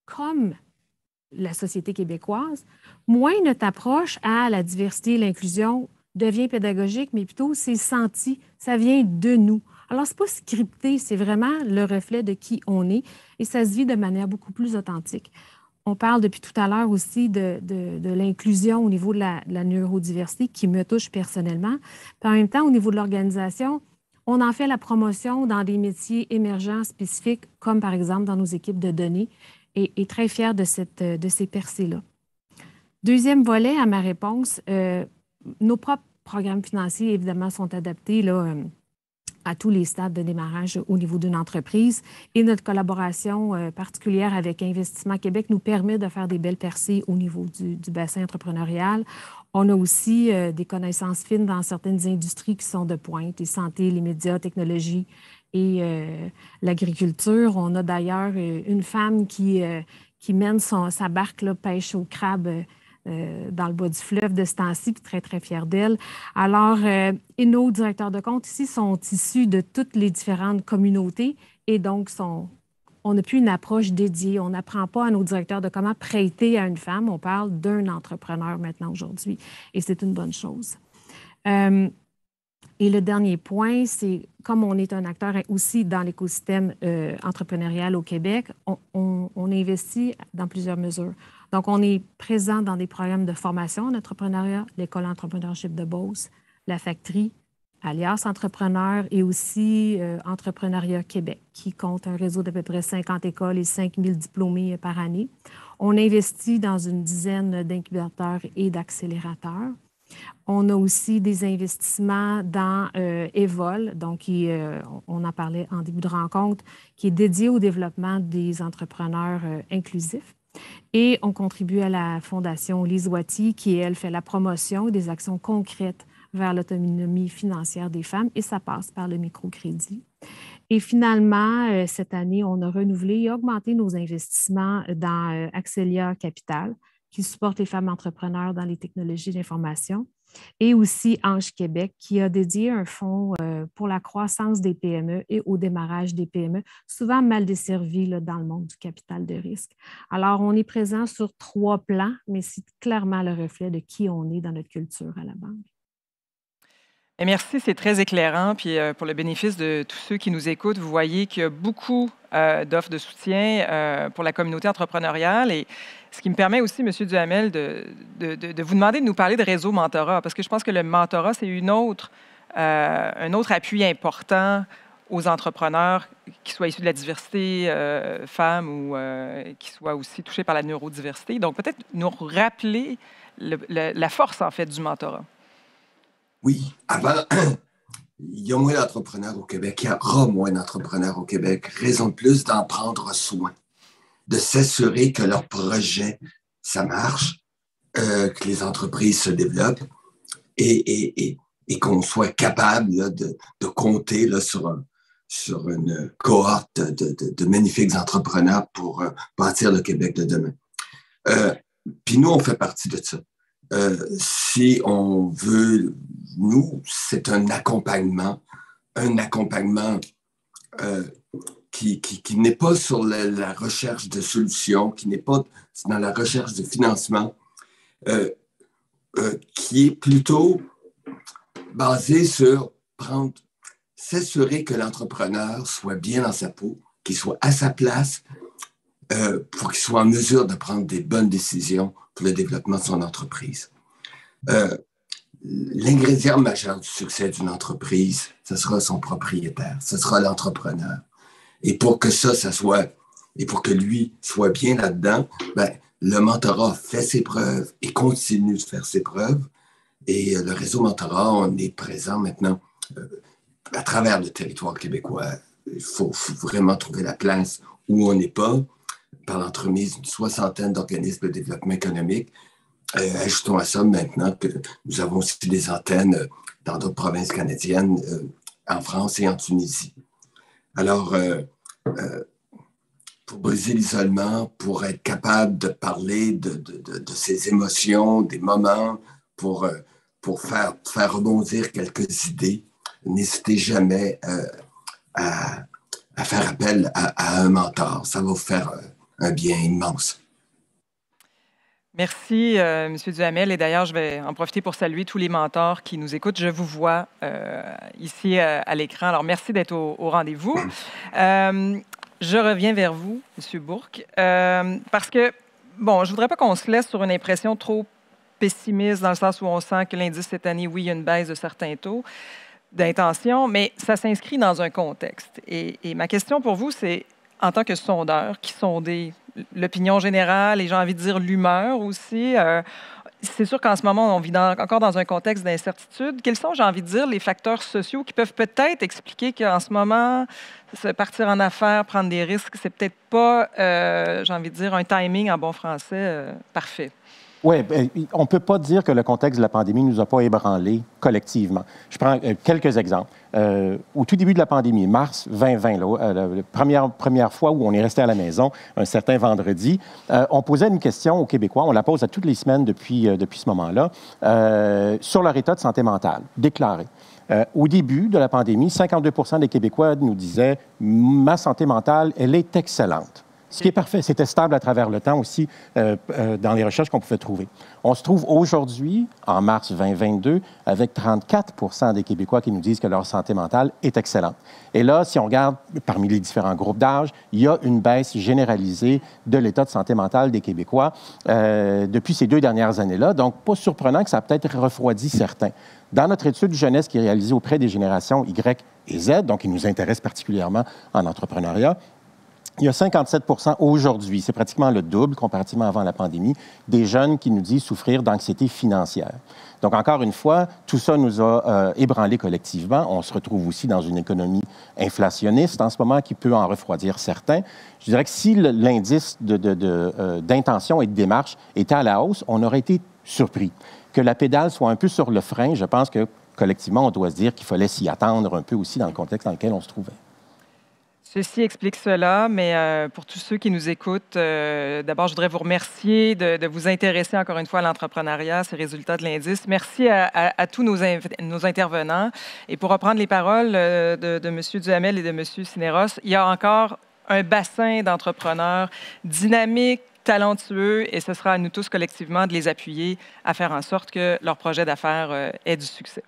comme la société québécoise, moins notre approche à la diversité et l'inclusion devient pédagogique, mais plutôt c'est senti, ça vient de nous. Alors, ce n'est pas scripté, c'est vraiment le reflet de qui on est et ça se vit de manière beaucoup plus authentique. On parle depuis tout à l'heure aussi de l'inclusion au niveau de la neurodiversité qui me touche personnellement. Puis en même temps, au niveau de l'organisation, on en fait la promotion dans des métiers émergents spécifiques, comme par exemple dans nos équipes de données, et très fiers de ces percées-là. Deuxième volet à ma réponse, nos propres programmes financiers, évidemment, sont adaptés là, à tous les stades de démarrage au niveau d'une entreprise. Et notre collaboration particulière avec Investissement Québec nous permet de faire des belles percées au niveau du bassin entrepreneurial. On a aussi des connaissances fines dans certaines industries qui sont de pointe, les santé, les médias, technologies et l'agriculture. On a d'ailleurs une femme qui mène sa barque là, pêche au crabe dans le bas du fleuve de ce temps-ci, puis très, très fière d'elle. Alors, et nos directeurs de compte ici sont issus de toutes les différentes communautés et donc on n'a plus une approche dédiée. On n'apprend pas à nos directeurs de comment prêter à une femme. On parle d'un entrepreneur maintenant aujourd'hui et c'est une bonne chose. Et le dernier point, c'est comme on est un acteur aussi dans l'écosystème entrepreneurial au Québec, on investit dans plusieurs mesures. Donc, on est présent dans des programmes de formation en entrepreneuriat, l'École Entrepreneurship de Beauce, la Factory, Alias Entrepreneur et aussi Entrepreneuriat Québec, qui compte un réseau d'à peu près 50 écoles et 5000 diplômés par année. On investit dans une dizaine d'incubateurs et d'accélérateurs. On a aussi des investissements dans Evol, donc on en parlait en début de rencontre, qui est dédié au développement des entrepreneurs inclusifs. Et on contribue à la Fondation Lise Wattie, qui, elle, fait la promotion des actions concrètes vers l'autonomie financière des femmes, et ça passe par le microcrédit. Et finalement, cette année, on a renouvelé et augmenté nos investissements dans Axelia Capital, qui supporte les femmes entrepreneurs dans les technologies d'information, et aussi Ange Québec, qui a dédié un fonds pour la croissance des PME et au démarrage des PME, souvent mal desservies là, dans le monde du capital de risque. Alors, on est présent sur 3 plans, mais c'est clairement le reflet de qui on est dans notre culture à la banque. Et merci, c'est très éclairant. Puis pour le bénéfice de tous ceux qui nous écoutent, vous voyez qu'il y a beaucoup d'offres de soutien pour la communauté entrepreneuriale. Et ce qui me permet aussi, M. Duhamel, de vous demander de nous parler de réseau mentorat, parce que je pense que le mentorat, c'est un autre appui important aux entrepreneurs, qui soient issus de la diversité femmes ou qui soient aussi touchés par la neurodiversité. Donc, peut-être nous rappeler la force, en fait, du mentorat. Oui, avant, il y a moins d'entrepreneurs au Québec, il y aura moins d'entrepreneurs au Québec. Raison de plus d'en prendre soin, de s'assurer que leur projet, ça marche, que les entreprises se développent et qu'on soit capable là, de compter là, sur une cohorte de magnifiques entrepreneurs pour bâtir le Québec de demain. Puis nous, on fait partie de ça. Si on veut, nous, c'est un accompagnement qui n'est pas sur la recherche de solutions, qui n'est pas dans la recherche de financement, qui est plutôt basé sur s'assurer que l'entrepreneur soit bien dans sa peau, qu'il soit à sa place, pour qu'il soit en mesure de prendre des bonnes décisions pour le développement de son entreprise. L'ingrédient majeur du succès d'une entreprise, ce sera son propriétaire, ce sera l'entrepreneur. Et pour que ça soit, et pour que lui soit bien là-dedans, ben, le mentorat fait ses preuves et continue de faire ses preuves. Et le réseau mentorat, on est présent maintenant à travers le territoire québécois. Il faut vraiment trouver la place où on n'est pas, par l'entremise d'une 60aine d'organismes de développement économique. Ajoutons à ça maintenant que nous avons aussi des antennes dans d'autres provinces canadiennes, en France et en Tunisie. Alors, pour briser l'isolement, pour être capable de parler de ses émotions, des moments, pour faire rebondir quelques idées, n'hésitez jamais à faire appel à un mentor. Ça va vous faire un bien immense. Merci, M. Duhamel. Et d'ailleurs, je vais en profiter pour saluer tous les mentors qui nous écoutent. Je vous vois ici à l'écran. Alors, merci d'être au rendez-vous. Je reviens vers vous, M. Bourque, parce que, bon, je ne voudrais pas qu'on se laisse sur une impression trop pessimiste, dans le sens où on sent que l'indice cette année, oui, il y a une baisse de certains taux d'intention, mais ça s'inscrit dans un contexte. Et ma question pour vous, c'est, en tant que sondeur, qui sondez l'opinion générale et j'ai envie de dire l'humeur aussi, c'est sûr qu'en ce moment, on vit encore dans un contexte d'incertitude. Quels sont, j'ai envie de dire, les facteurs sociaux qui peuvent peut-être expliquer qu'en ce moment, partir en affaires, prendre des risques, c'est peut-être pas, j'ai envie de dire, un timing en bon français parfait? Oui, on ne peut pas dire que le contexte de la pandémie ne nous a pas ébranlés collectivement. Je prends quelques exemples. Au tout début de la pandémie, mars 2020, la première fois où on est resté à la maison, un certain vendredi, on posait une question aux Québécois, on la pose à toutes les semaines depuis ce moment-là, sur leur état de santé mentale, déclaré. Au début de la pandémie, 52 % des Québécois nous disaient « ma santé mentale, elle est excellente ». Ce qui est parfait, c'était stable à travers le temps aussi dans les recherches qu'on pouvait trouver. On se trouve aujourd'hui, en mars 2022, avec 34 % des Québécois qui nous disent que leur santé mentale est excellente. Et là, si on regarde parmi les différents groupes d'âge, il y a une baisse généralisée de l'état de santé mentale des Québécois depuis ces 2 dernières années-là. Donc, pas surprenant que ça a peut-être refroidi certains. Dans notre étude jeunesse qui est réalisée auprès des générations Y et Z, donc qui nous intéresse particulièrement en entrepreneuriat, il y a 57 % aujourd'hui, c'est pratiquement le double comparativement avant la pandémie, des jeunes qui nous disent souffrir d'anxiété financière. Donc, encore une fois, tout ça nous a ébranlés collectivement. On se retrouve aussi dans une économie inflationniste en ce moment qui peut en refroidir certains. Je dirais que si l'indice d'intention et de démarche était à la hausse, on aurait été surpris. Que la pédale soit un peu sur le frein, je pense que collectivement, on doit se dire qu'il fallait s'y attendre un peu aussi dans le contexte dans lequel on se trouvait. Ceci explique cela, mais pour tous ceux qui nous écoutent, d'abord, je voudrais vous remercier de vous intéresser encore une fois à l'entrepreneuriat, ces résultats de l'indice. Merci à tous nos intervenants. Et pour reprendre les paroles de M. Duhamel et de M. Cineros, il y a encore un bassin d'entrepreneurs dynamiques, talentueux, et ce sera à nous tous collectivement de les appuyer à faire en sorte que leur projet d'affaires ait du succès.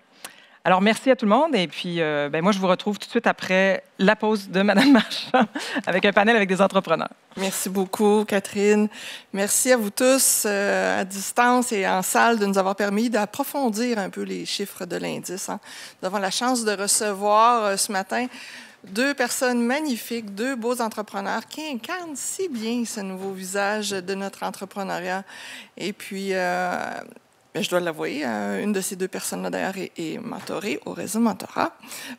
Alors, merci à tout le monde. Et puis, moi, je vous retrouve tout de suite après la pause de Mme Marchand avec un panel avec des entrepreneurs. Merci beaucoup, Catherine. Merci à vous tous à distance et en salle de nous avoir permis d'approfondir un peu les chiffres de l'indice. Nous avons la chance de recevoir ce matin 2 personnes magnifiques, 2 beaux entrepreneurs qui incarnent si bien ce nouveau visage de notre entrepreneuriat. Et puis, je dois l'avouer, une de ces 2 personnes-là, d'ailleurs, est mentorée au réseau Mentorat.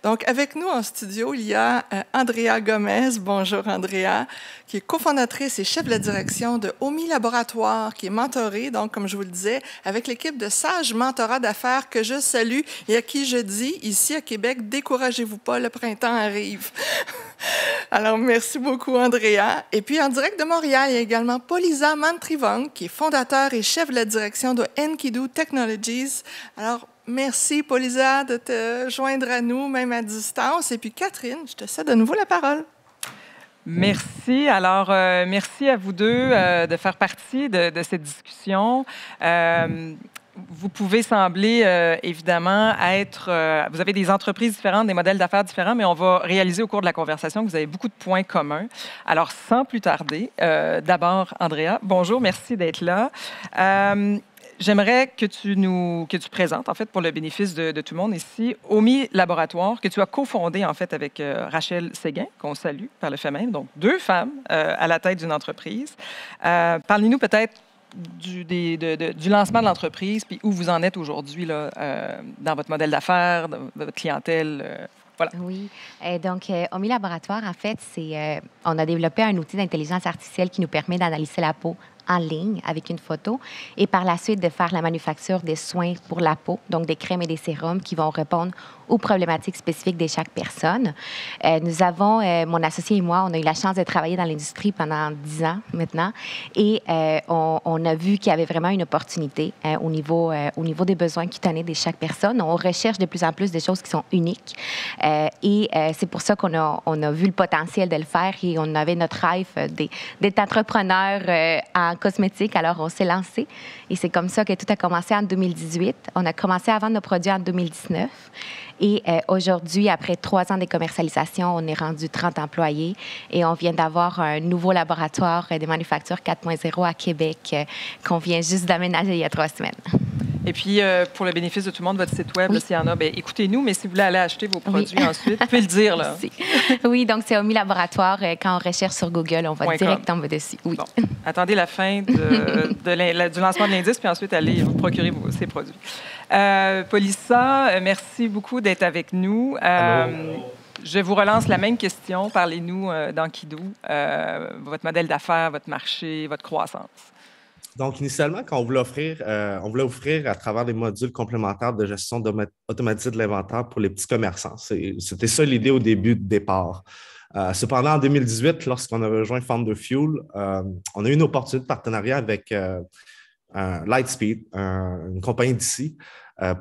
Donc, avec nous en studio, il y a Andrea Gomez. Bonjour, Andrea, qui est cofondatrice et chef de la direction de OMI Laboratoire, qui est mentorée, donc, comme je vous le disais, avec l'équipe de Sage Mentorat d'affaires que je salue et à qui je dis, ici à Québec, découragez-vous pas, le printemps arrive. Alors, merci beaucoup, Andrea. Et puis, en direct de Montréal, il y a également Polisa Mantrivong, qui est fondateur et chef de la direction de Enkidu Technologies. Alors, merci, Polisa, de te joindre à nous, même à distance. Et puis, Catherine, je te cède de nouveau la parole. Merci. Alors, merci à vous deux de faire partie de cette discussion. Vous pouvez sembler, évidemment, vous avez des entreprises différentes, des modèles d'affaires différents, mais on va réaliser au cours de la conversation que vous avez beaucoup de points communs. Alors, sans plus tarder, d'abord, Andrea, bonjour, merci d'être là. J'aimerais que tu présentes, en fait, pour le bénéfice de tout le monde ici, OMI Laboratoire, que tu as cofondé, en fait, avec Rachel Séguin, qu'on salue par le fait même, donc 2 femmes à la tête d'une entreprise. Parlez-nous peut-être du lancement de l'entreprise, puis où vous en êtes aujourd'hui là, dans votre modèle d'affaires, dans votre clientèle. Voilà. Oui. Donc, OMI Laboratoire, en fait, on a développé un outil d'intelligence artificielle qui nous permet d'analyser la peau en ligne avec une photo et par la suite de faire la manufacture des soins pour la peau, donc des crèmes et des sérums qui vont répondre aux problématiques spécifiques de chaque personne. Nous avons, mon associé et moi, on a eu la chance de travailler dans l'industrie pendant 10 ans maintenant et on a vu qu'il y avait vraiment une opportunité au niveau des besoins qui tenaient de chaque personne. On recherche de plus en plus des choses qui sont uniques et c'est pour ça qu'on a vu le potentiel de le faire et on avait notre rêve d'être entrepreneur en cosmétique. Alors, on s'est lancé et c'est comme ça que tout a commencé en 2018. On a commencé à vendre nos produits en 2019. Et aujourd'hui, après 3 ans de commercialisation, on est rendu 30 employés et on vient d'avoir un nouveau laboratoire de manufacture 4.0 à Québec qu'on vient juste d'aménager il y a 3 semaines. Et puis, pour le bénéfice de tout le monde, votre site web, s'il y en a, bien, écoutez-nous, mais si vous voulez aller acheter vos produits ensuite, vous pouvez le dire. Là. Oui, donc c'est Omi Laboratoire. Quand on recherche sur Google, on va direct tomber dessus. Oui. Bon. Attendez la fin du lancement de l'indice, puis ensuite, allez vous procurer ces produits. Paulissa, merci beaucoup d'être avec nous. Je vous relance la même question. Parlez-nous d'Enkidu, votre modèle d'affaires, votre marché, votre croissance. Donc, initialement, quand on voulait offrir à travers des modules complémentaires de gestion automatisée de l'inventaire pour les petits commerçants. C'était ça l'idée au début de départ. Cependant, en 2018, lorsqu'on a rejoint Farm to Fuel, on a eu une opportunité de partenariat avec Lightspeed, une compagnie d'ici,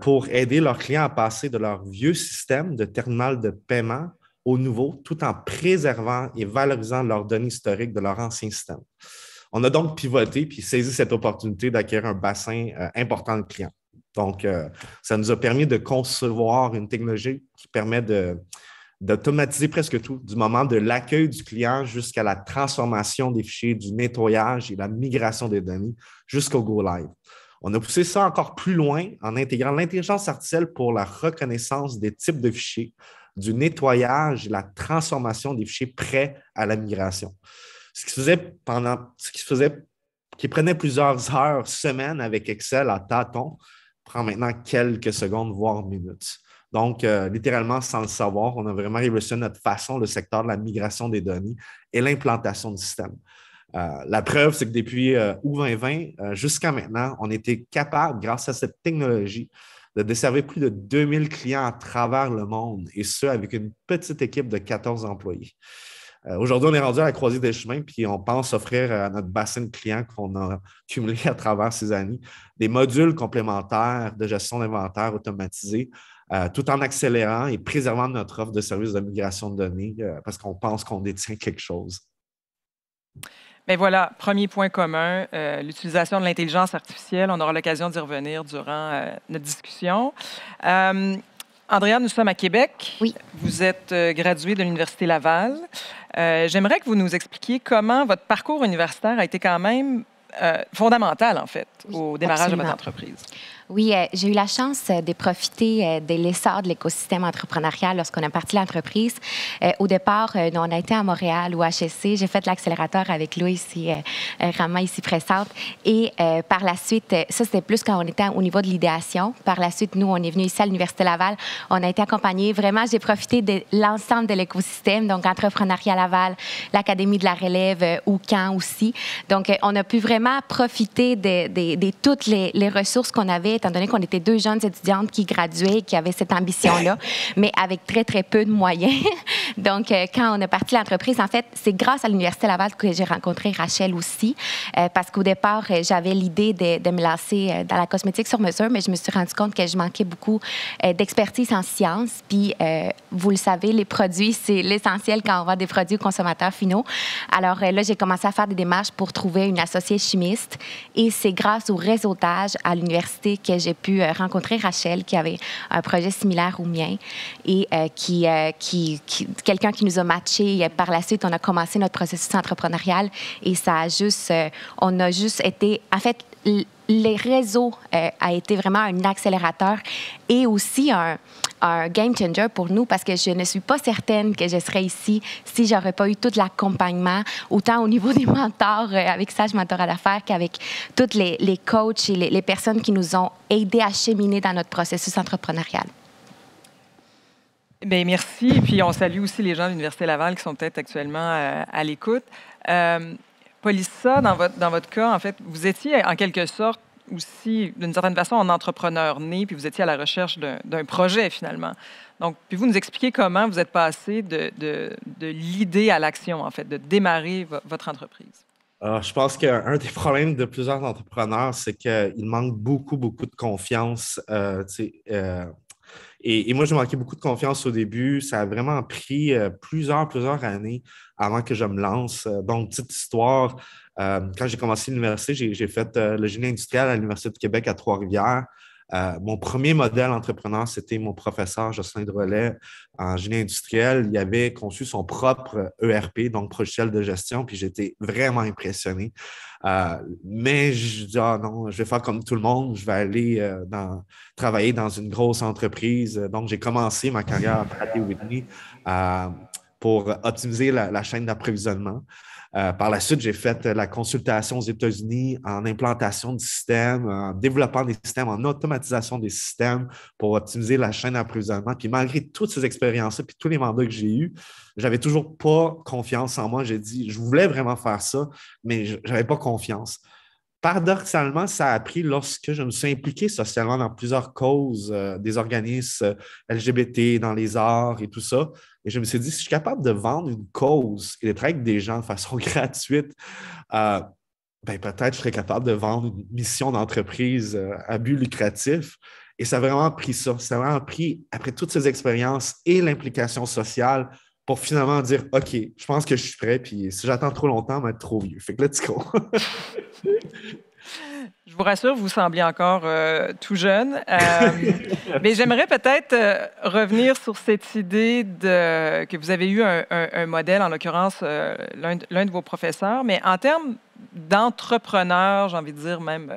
pour aider leurs clients à passer de leur vieux système de terminal de paiement au nouveau, tout en préservant et valorisant leurs données historiques de leur ancien système. On a donc pivoté puis saisi cette opportunité d'acquérir un bassin important de clients. Donc, ça nous a permis de concevoir une technologie qui permet d'automatiser presque tout, du moment de l'accueil du client jusqu'à la transformation des fichiers, du nettoyage et la migration des données jusqu'au Go Live. On a poussé ça encore plus loin en intégrant l'intelligence artificielle pour la reconnaissance des types de fichiers, du nettoyage et la transformation des fichiers prêts à la migration. Ce qui prenait plusieurs heures, semaines avec Excel à tâtons, prend maintenant quelques secondes, voire minutes. Donc, littéralement, sans le savoir, on a vraiment révolutionné notre façon, le secteur de la migration des données et l'implantation du système. La preuve, c'est que depuis août 2020 jusqu'à maintenant, on était capable, grâce à cette technologie, de desservir plus de 2000 clients à travers le monde, et ce, avec une petite équipe de 14 employés. Aujourd'hui, on est rendu à la croisée des chemins, puis on pense offrir à notre bassin de clients qu'on a cumulé à travers ces années des modules complémentaires de gestion d'inventaire automatisés, tout en accélérant et préservant notre offre de services de migration de données parce qu'on pense qu'on détient quelque chose. Bien voilà, premier point commun, l'utilisation de l'intelligence artificielle. On aura l'occasion d'y revenir durant notre discussion. Andrea, nous sommes à Québec. Oui. Vous êtes graduée de l'Université Laval. J'aimerais que vous nous expliquiez comment votre parcours universitaire a été quand même fondamental, en fait, au démarrage de votre entreprise. Oui, j'ai eu la chance de profiter de l'essor de l'écosystème entrepreneurial lorsqu'on a parti l'entreprise. Au départ, on a été à Montréal ou HSC. J'ai fait l'accélérateur avec Louis ici, Rama ici présente. Et par la suite, ça, c'était plus quand on était au niveau de l'idéation. Par la suite, nous, on est venu ici à l'Université Laval. On a été accompagnés. Vraiment, j'ai profité de l'ensemble de l'écosystème, donc Entrepreneuriat Laval, l'Académie de la relève, UQAM aussi. Donc, on a pu vraiment profiter de toutes les ressources qu'on avait, étant donné qu'on était deux jeunes étudiantes qui graduaient et qui avaient cette ambition-là, mais avec très, très peu de moyens. Donc, quand on a parti l'entreprise, en fait, c'est grâce à l'Université Laval que j'ai rencontré Rachel aussi, parce qu'au départ, j'avais l'idée de me lancer dans la cosmétique sur mesure, mais je me suis rendu compte que je manquais beaucoup d'expertise en sciences. Puis, vous le savez, les produits, c'est l'essentiel quand on vend des produits aux consommateurs finaux. Alors là, j'ai commencé à faire des démarches pour trouver une associée chimiste, et c'est grâce au réseautage à l'université que j'ai pu rencontrer Rachel, qui avait un projet similaire au mien, et quelqu'un qui nous a matchés. Par la suite, on a commencé notre processus entrepreneurial, et ça a juste, on a juste été, en fait, les réseaux a été vraiment un accélérateur et aussi un game changer pour nous, parce que je ne suis pas certaine que je serais ici si j'aurais pas eu tout l'accompagnement, autant au niveau des mentors avec Sage Mentorat d'affaires qu'avec tous les coachs et les personnes qui nous ont aidés à cheminer dans notre processus entrepreneurial. Bien, merci. Et puis, on salue aussi les gens de l'Université Laval qui sont peut-être actuellement à l'écoute. Paulissa, dans votre cas, en fait, vous étiez en quelque sorte aussi, d'une certaine façon, un entrepreneur né, puis vous étiez à la recherche d'un projet, finalement. Donc, puis vous nous expliquez comment vous êtes passé de l'idée à l'action, en fait, de démarrer votre entreprise. Je pense qu'un des problèmes de plusieurs entrepreneurs, c'est qu'il manque beaucoup de confiance. Et moi, je manquais beaucoup de confiance au début. Ça a vraiment pris plusieurs années avant que je me lance. Donc, petite histoire, quand j'ai commencé l'université, j'ai fait le génie industriel à l'Université du Québec à Trois-Rivières. Mon premier modèle entrepreneur, c'était mon professeur Jocelyn Drolet en génie industriel. Il avait conçu son propre ERP, donc logiciel de gestion, puis j'étais vraiment impressionné. Mais je dis, ah non, je vais faire comme tout le monde, je vais aller travailler dans une grosse entreprise. Donc, j'ai commencé ma carrière à Pratt & Whitney pour optimiser la chaîne d'approvisionnement. Par la suite, j'ai fait la consultation aux États-Unis en implantation de systèmes, en développant des systèmes, en automatisation des systèmes pour optimiser la chaîne d'approvisionnement. Puis malgré toutes ces expériences-là, puis tous les mandats que j'ai eus, j'avais toujours pas confiance en moi. J'ai dit, je voulais vraiment faire ça, mais je n'avais pas confiance. Paradoxalement, ça a pris lorsque je me suis impliqué socialement dans plusieurs causes, des organismes LGBT, dans les arts et tout ça. Et je me suis dit, si je suis capable de vendre une cause et de travailler avec des gens de façon gratuite, peut-être je serais capable de vendre une mission d'entreprise à but lucratif. Et ça a vraiment pris ça. Ça a vraiment pris, après toutes ces expériences et l'implication sociale, pour finalement dire, OK, je pense que je suis prêt, puis si j'attends trop longtemps, je vais être trop vieux. Fait que let's go. Je vous rassure, vous semblez encore tout jeune. Mais j'aimerais peut-être revenir sur cette idée que vous avez eu un modèle, en l'occurrence, l'un de vos professeurs. Mais en termes d'entrepreneurs, j'ai envie de dire même,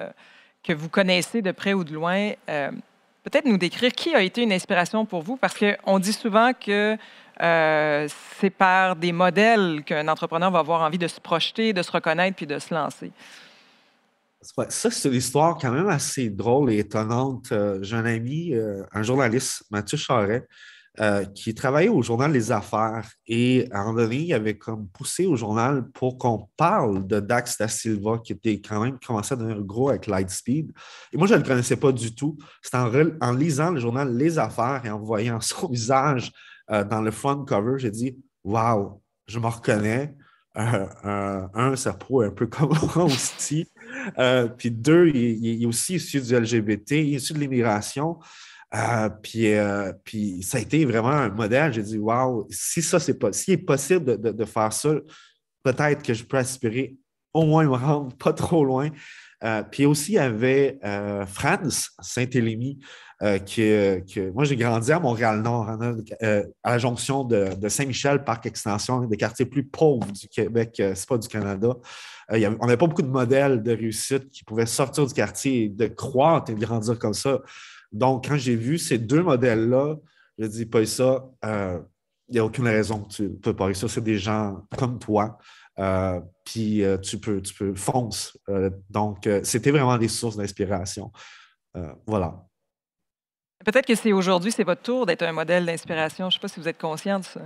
que vous connaissez de près ou de loin, peut-être nous décrire qui a été une inspiration pour vous, parce qu'on dit souvent que c'est par des modèles qu'un entrepreneur va avoir envie de se projeter, de se reconnaître puis de se lancer. Ouais, ça, c'est une histoire quand même assez drôle et étonnante. J'ai un ami, un journaliste, Mathieu Charret, qui travaillait au journal Les Affaires. Et à un moment donné, il avait comme poussé au journal pour qu'on parle de Dax da Silva, qui était quand même commençait à devenir gros avec Lightspeed. Et moi, je ne le connaissais pas du tout. C'était en lisant le journal Les Affaires et en voyant son visage dans le front cover, j'ai dit « Wow, je me reconnais. » Ça prouve un peu comme moi aussi. Puis deux, il est aussi issu du LGBT, il est issu de l'immigration. Puis ça a été vraiment un modèle. J'ai dit, wow, si ça, s'il est possible de faire ça, peut-être que je peux aspirer au moins me rendre pas trop loin. Puis aussi, il y avait Franz Saint-Élémy, moi, j'ai grandi à Montréal-Nord, à la jonction de Saint-Michel, Parc Extension, un des quartiers plus pauvres du Québec, c'est pas du Canada. On n'avait pas beaucoup de modèles de réussite qui pouvaient sortir du quartier et de croître et de grandir comme ça. Donc, quand j'ai vu ces deux modèles-là, je dis pas ça, il n'y a aucune raison que tu ne peux pas réussir. C'est des gens comme toi. Puis tu peux fonce. Donc, c'était vraiment des sources d'inspiration. Voilà. Peut-être que c'est aujourd'hui, c'est votre tour d'être un modèle d'inspiration. Je ne sais pas si vous êtes conscient de ça.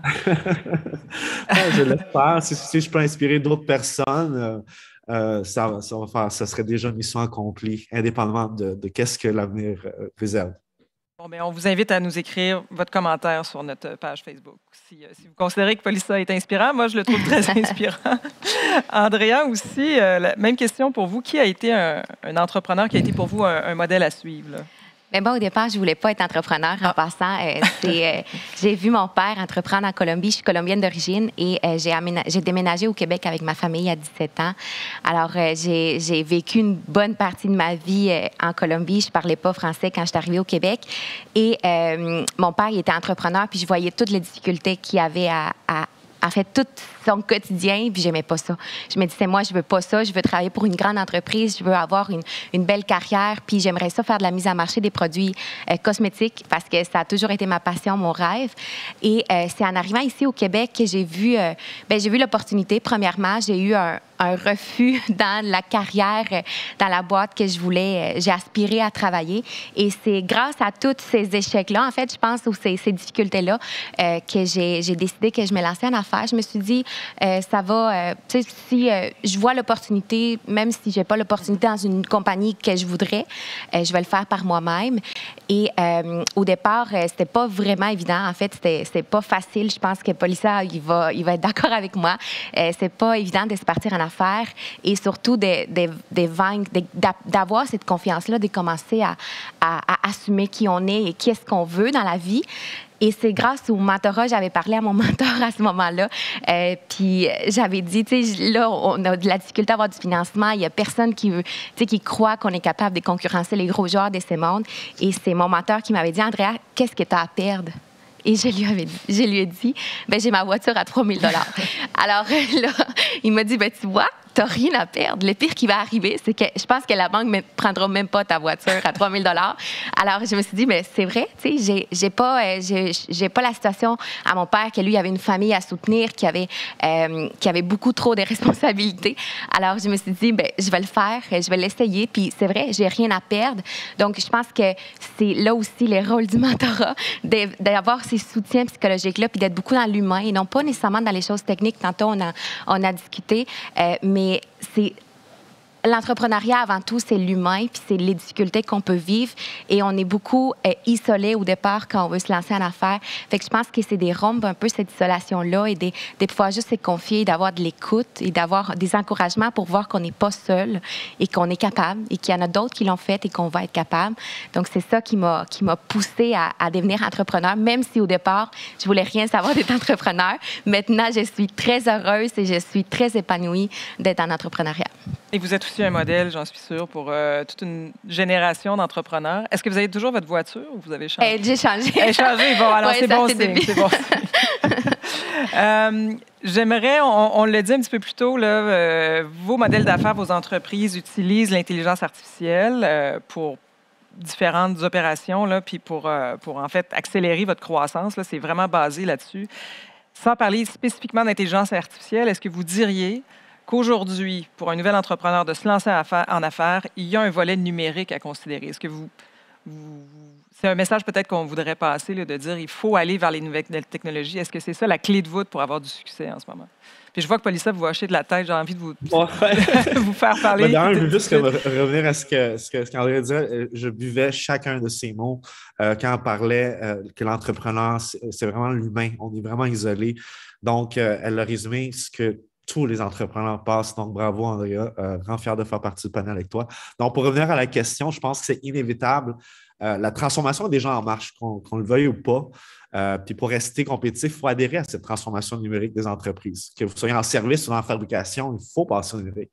Je l'espère. Si je peux inspirer d'autres personnes, ça serait déjà une mission accomplie, indépendamment de qu'est-ce que l'avenir réserve. Bon, bien, on vous invite à nous écrire votre commentaire sur notre page Facebook. Si vous considérez que Polissa est inspirant, moi, je le trouve très inspirant. Andrea aussi, la même question pour vous. Qui a été un entrepreneur qui a été pour vous un modèle à suivre, là? Bien, bon, au départ, je ne voulais pas être entrepreneur. En passant, j'ai vu mon père entreprendre en Colombie. Je suis colombienne d'origine et j'ai déménagé au Québec avec ma famille à 17 ans. Alors, j'ai vécu une bonne partie de ma vie en Colombie. Je ne parlais pas français quand je suis arrivée au Québec. Et mon père, il était entrepreneur, puis je voyais toutes les difficultés qu'il avait en fait, tout son quotidien, puis j'aimais pas ça. Je me disais, moi, je veux pas ça, je veux travailler pour une grande entreprise, je veux avoir une belle carrière, puis j'aimerais ça faire de la mise en marché des produits cosmétiques parce que ça a toujours été ma passion, mon rêve. Et c'est en arrivant ici au Québec que j'ai vu l'opportunité. Premièrement, j'ai eu un refus dans la carrière, dans la boîte que je voulais, j'ai aspiré à travailler. Et c'est grâce à tous ces échecs-là, en fait, je pense, ou ces difficultés-là, que j'ai décidé que je me lançais en affaires. Je me suis dit, ça va, tu sais, si je vois l'opportunité, même si je n'ai pas l'opportunité dans une compagnie que je voudrais, je vais le faire par moi-même. Et au départ, c'était pas vraiment évident. En fait, c'était pas facile. Je pense que Polissa, il va être d'accord avec moi. C'est pas évident de se partir en affaires et surtout d'avoir cette confiance-là, de commencer à assumer qui on est et qu'est-ce qu'on veut dans la vie. Et c'est grâce au mentorat, j'avais parlé à mon mentor à ce moment-là, puis j'avais dit, tu sais, là, on a de la difficulté à avoir du financement, il n'y a personne qui veut, tu sais, qui croit qu'on est capable de concurrencer les gros joueurs de ce monde. Et c'est mon mentor qui m'avait dit, Andrea, qu'est-ce que tu as à perdre? Et je lui ai dit, ben j'ai ma voiture à 3 000 $. Alors là, il m'a dit, ben tu vois, tu n'as rien à perdre. Le pire qui va arriver, c'est que je pense que la banque ne prendra même pas ta voiture à 3 000 $. Alors, je me suis dit, mais c'est vrai, tu sais, j'ai pas la situation à mon père, que lui avait une famille à soutenir, qui avait beaucoup trop de responsabilités. Alors, je me suis dit, ben je vais le faire, je vais l'essayer. Puis c'est vrai, j'ai rien à perdre. Donc, je pense que c'est là aussi le rôle du mentorat, d'avoir ces soutiens psychologiques-là, puis d'être beaucoup dans l'humain et non pas nécessairement dans les choses techniques. Tantôt, on a discuté, mais c'est l'entrepreneuriat, avant tout, c'est l'humain, puis c'est les difficultés qu'on peut vivre. Et on est beaucoup isolé au départ quand on veut se lancer en affaires. Fait que je pense que c'est de rompre un peu cette isolation-là et de pouvoir juste se confier, d'avoir de l'écoute et d'avoir des encouragements pour voir qu'on n'est pas seul et qu'on est capable et qu'il y en a d'autres qui l'ont fait et qu'on va être capable. Donc, c'est ça qui m'a poussée à devenir entrepreneur, même si au départ, je voulais rien savoir d'être entrepreneur. Maintenant, je suis très heureuse et je suis très épanouie d'être en entrepreneuriat. Et vous êtes aussi un modèle, j'en suis sûre, pour toute une génération d'entrepreneurs. Est-ce que vous avez toujours votre voiture ou vous avez changé? J'ai changé. Changé, bon, alors ouais, c'est bon signe. C'est bon signe. J'aimerais, on l'a dit un petit peu plus tôt, là, vos modèles d'affaires, vos entreprises utilisent l'intelligence artificielle pour différentes opérations, là, puis pour en fait accélérer votre croissance. Là, c'est vraiment basé là-dessus. Sans parler spécifiquement d'intelligence artificielle, est-ce que vous diriez qu'aujourd'hui, pour un nouvel entrepreneur de se lancer en affaires, il y a un volet numérique à considérer? Est-ce que c'est un message peut-être qu'on voudrait passer, là, de dire il faut aller vers les nouvelles technologies. Est-ce que c'est ça la clé de voûte pour avoir du succès en ce moment? Puis je vois que Paulissa, vous hochez de la tête. J'ai envie de vous faire parler. D'ailleurs, je veux juste revenir à ce qu'André disait. Je buvais chacun de ces mots quand on parlait que l'entrepreneur, c'est vraiment l'humain. On est vraiment isolé. Donc, elle a résumé ce que tous les entrepreneurs passent. Donc, bravo, Andrea. Grand fier de faire partie du panel avec toi. Donc, pour revenir à la question, je pense que c'est inévitable. La transformation est déjà en marche, qu'on le veuille ou pas. Puis pour rester compétitif, il faut adhérer à cette transformation numérique des entreprises. Que vous soyez en service ou en fabrication, il faut passer au numérique.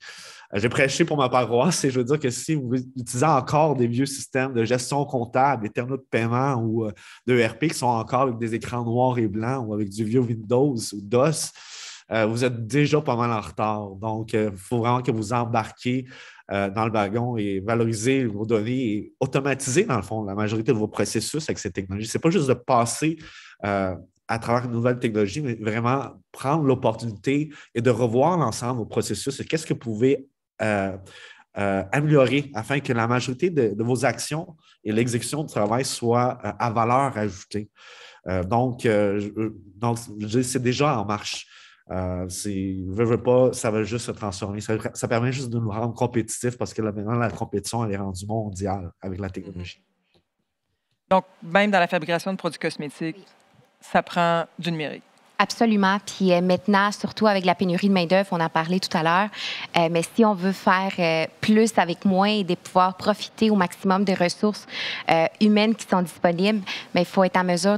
J'ai prêché pour ma paroisse et je veux dire que si vous utilisez encore des vieux systèmes de gestion comptable, des terminaux de paiement ou de ERP qui sont encore avec des écrans noirs et blancs ou avec du vieux Windows ou DOS, vous êtes déjà pas mal en retard. Donc, il faut vraiment que vous embarquiez dans le wagon et valoriser vos données et automatiser, dans le fond, la majorité de vos processus avec ces technologies. Ce n'est pas juste de passer à travers une nouvelle technologie, mais vraiment prendre l'opportunité et de revoir l'ensemble de vos processus et qu'est-ce que vous pouvez améliorer afin que la majorité de vos actions et l'exécution du travail soient à valeur ajoutée. Donc, c'est déjà en marche. Veux pas, ça va juste se transformer. Ça permet juste de nous rendre compétitifs parce que là, maintenant, la compétition, elle est rendue mondiale avec la technologie. Donc, même dans la fabrication de produits cosmétiques, ça prend du numérique. Absolument. Puis maintenant, surtout avec la pénurie de main-d'œuvre, on en parlait tout à l'heure, mais si on veut faire plus avec moins et de pouvoir profiter au maximum des ressources humaines qui sont disponibles, il faut être en mesure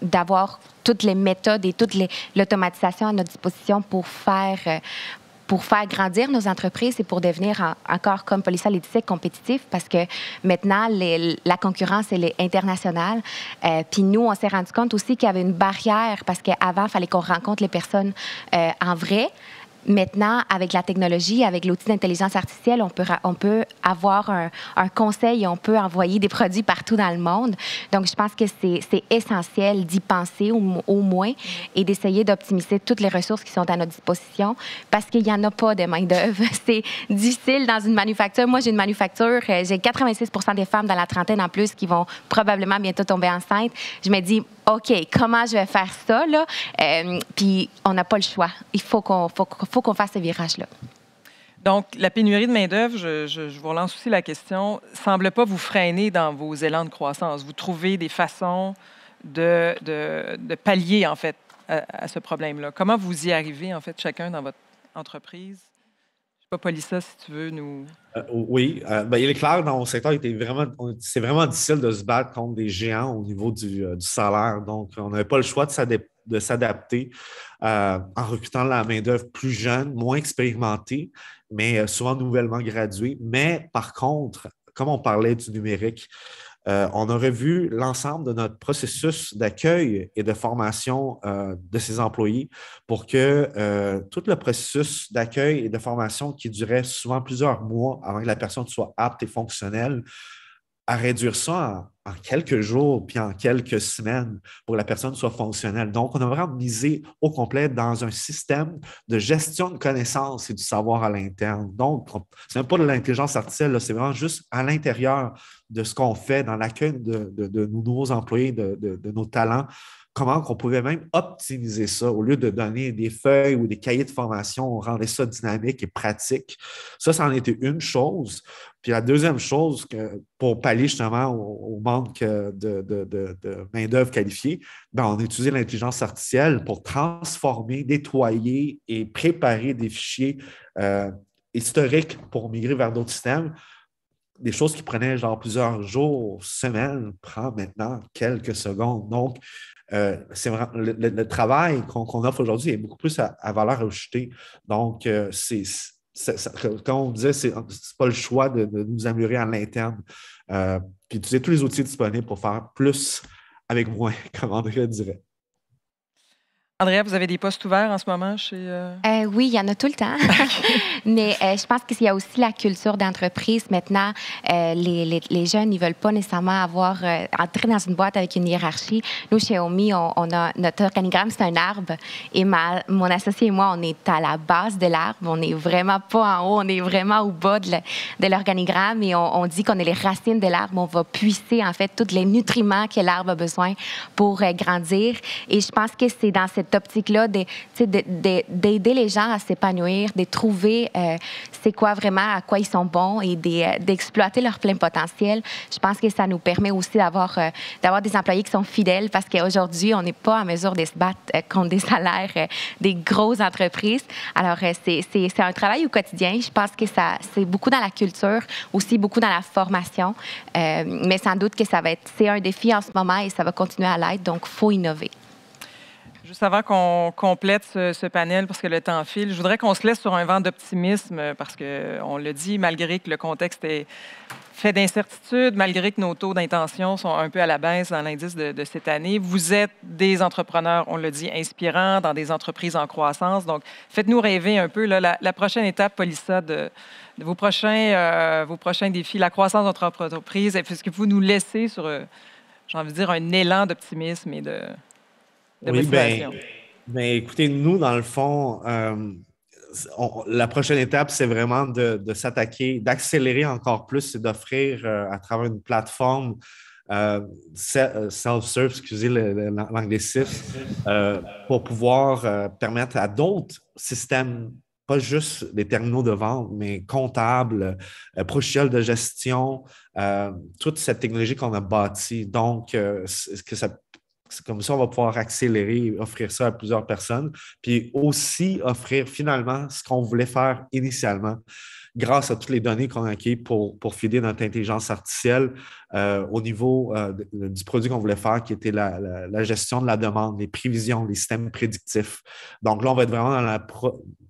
d'avoir toutes les méthodes et toute l'automatisation à notre disposition pour faire grandir nos entreprises et pour devenir encore, comme Paulissa le disait, compétitif parce que maintenant, la concurrence, elle est internationale. Puis nous, on s'est rendu compte aussi qu'il y avait une barrière parce qu'avant, il fallait qu'on rencontre les personnes en vrai. Maintenant, avec la technologie, avec l'outil d'intelligence artificielle, on peut avoir un conseil et on peut envoyer des produits partout dans le monde. Donc, je pense que c'est essentiel d'y penser au moins et d'essayer d'optimiser toutes les ressources qui sont à notre disposition parce qu'il n'y en a pas de main-d'œuvre. C'est difficile dans une manufacture. Moi, j'ai une manufacture, j'ai 86 % des femmes dans la trentaine en plus qui vont probablement bientôt tomber enceintes. Je me dis, OK, comment je vais faire ça, là? Puis, on n'a pas le choix. Il faut qu'on fasse ce virage-là. Donc, la pénurie de main-d'œuvre, je vous relance aussi la question, ne semble pas vous freiner dans vos élans de croissance. Vous trouvez des façons de pallier, en fait, à ce problème-là. Comment vous y arrivez, en fait, chacun dans votre entreprises. Je ne sais pas, Paulissa, si tu veux nous... Oui, il est clair, dans mon secteur, c'est vraiment difficile de se battre contre des géants au niveau du salaire. Donc, on n'avait pas le choix de s'adapter en recrutant la main-d'œuvre plus jeune, moins expérimentée, mais souvent nouvellement graduée. Mais par contre, comme on parlait du numérique, on a revu l'ensemble de notre processus d'accueil et de formation de ces employés pour que tout le processus d'accueil et de formation qui durait souvent plusieurs mois avant que la personne soit apte et fonctionnelle, à réduire ça en quelques jours puis en quelques semaines pour que la personne soit fonctionnelle. Donc, on a vraiment misé au complet dans un système de gestion de connaissances et du savoir à l'interne. Donc, ce n'est même pas de l'intelligence artificielle, c'est vraiment juste à l'intérieur de ce qu'on fait dans l'accueil de nos nouveaux employés, de nos talents, comment on pouvait même optimiser ça. Au lieu de donner des feuilles ou des cahiers de formation, on rendait ça dynamique et pratique. Ça en était une chose. Puis la deuxième chose, pour pallier justement au manque de main-d'œuvre qualifiée, on a utilisé l'intelligence artificielle pour transformer, nettoyer et préparer des fichiers historiques pour migrer vers d'autres systèmes. Des choses qui prenaient genre plusieurs jours, semaines, prend maintenant quelques secondes. Donc, c'est vraiment, le travail qu'on offre aujourd'hui est beaucoup plus à valeur ajoutée. Donc, comme on disait, c'est pas le choix de nous améliorer à l'interne. Puis utiliser tous les outils disponibles pour faire plus avec moins, comme Andrea dirait. Andrea, vous avez des postes ouverts en ce moment chez... Oui, il y en a tout le temps. Mais je pense qu'il y a aussi la culture d'entreprise. Maintenant, les jeunes, ils ne veulent pas nécessairement entrer dans une boîte avec une hiérarchie. Nous, chez OMI, on a notre organigramme, c'est un arbre. Et mon associé et moi, on est à la base de l'arbre. On n'est vraiment pas en haut, on est vraiment au bas de l'organigramme. Et on dit qu'on est les racines de l'arbre. On va puiser, en fait, tous les nutriments que l'arbre a besoin pour grandir. Et je pense que c'est dans cette optique-là d'aider les gens à s'épanouir, de trouver c'est quoi vraiment, à quoi ils sont bons et d'exploiter leur plein potentiel. Je pense que ça nous permet aussi d'avoir des employés qui sont fidèles parce qu'aujourd'hui, on n'est pas en mesure de se battre contre des salaires des grosses entreprises. Alors, c'est un travail au quotidien. Je pense que c'est beaucoup dans la culture, aussi beaucoup dans la formation, mais sans doute que c'est un défi en ce moment et ça va continuer à l'être, donc il faut innover. Juste avant qu'on complète ce panel, parce que le temps file, je voudrais qu'on se laisse sur un vent d'optimisme, parce qu'on le dit, malgré que le contexte est fait d'incertitudes, malgré que nos taux d'intention sont un peu à la baisse dans l'indice de cette année. Vous êtes des entrepreneurs, on le dit, inspirants, dans des entreprises en croissance. Donc, faites-nous rêver un peu. Là, la prochaine étape, Paulissa, de vos prochains défis, la croissance de notre entreprise, est-ce que vous nous laissez sur, j'ai envie de dire, un élan d'optimisme et de motivation? Ben, écoutez, nous, dans le fond, la prochaine étape, c'est vraiment de s'attaquer, d'accélérer encore plus et d'offrir à travers une plateforme self-serve, excusez l'anglicisme, pour pouvoir permettre à d'autres systèmes, pas juste des terminaux de vente, mais comptables, logiciels de gestion, toute cette technologie qu'on a bâtie. Donc, c'est comme ça, on va pouvoir accélérer et offrir ça à plusieurs personnes. Puis aussi offrir finalement ce qu'on voulait faire initialement grâce à toutes les données qu'on a acquises pour fider notre intelligence artificielle au niveau du produit qu'on voulait faire, qui était la gestion de la demande, les prévisions, les systèmes prédictifs. Donc là, on va être vraiment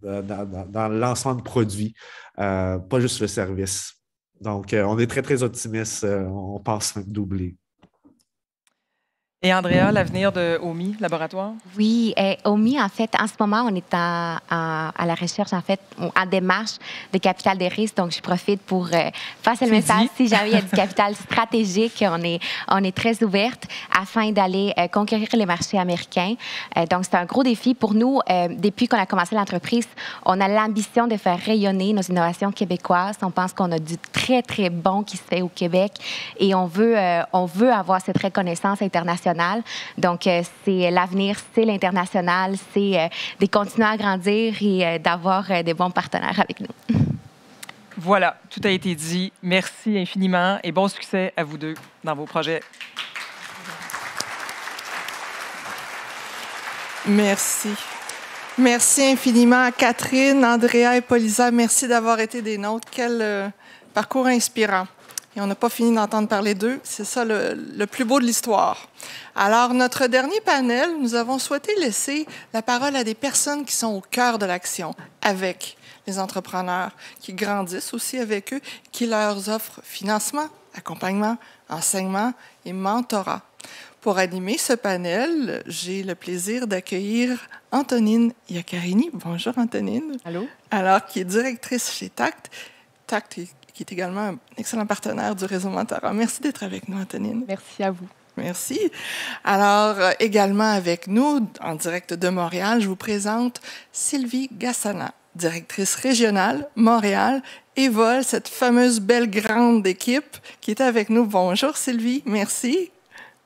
dans le lancement de produits, pas juste le service. Donc, on est très, très optimiste. On pense même doubler. Et Andrea, l'avenir de OMI Laboratoire? Oui, OMI, en fait, en ce moment, on est à la recherche, en fait, en démarche de capital de risque. Donc, je profite pour passer le message. Si jamais il y a du capital stratégique, on est très ouverte afin d'aller conquérir les marchés américains. Donc, c'est un gros défi pour nous. Depuis qu'on a commencé l'entreprise, on a l'ambition de faire rayonner nos innovations québécoises. On pense qu'on a du très, très bon qui se fait au Québec et on veut avoir cette reconnaissance internationale. Donc, c'est l'avenir, c'est l'international, c'est de continuer à grandir et d'avoir des bons partenaires avec nous. Voilà, tout a été dit. Merci infiniment et bon succès à vous deux dans vos projets. Merci. Merci infiniment à Catherine, Andrea et Paulisa. Merci d'avoir été des nôtres. Quel parcours inspirant. Et on n'a pas fini d'entendre parler d'eux. C'est ça le plus beau de l'histoire. Alors, notre dernier panel, nous avons souhaité laisser la parole à des personnes qui sont au cœur de l'action, avec les entrepreneurs, qui grandissent aussi avec eux, qui leur offrent financement, accompagnement, enseignement et mentorat. Pour animer ce panel, j'ai le plaisir d'accueillir Antonine Iaccarini. Bonjour Antonine. Allô. Alors, qui est directrice chez TACT. TACT qui est également un excellent partenaire du réseau Mentorat. Merci d'être avec nous, Antonine. Merci à vous. Merci. Alors, également avec nous, en direct de Montréal, je vous présente Sylvie Gassana, directrice régionale Montréal, Evol, cette fameuse belle grande équipe qui est avec nous. Bonjour Sylvie, merci.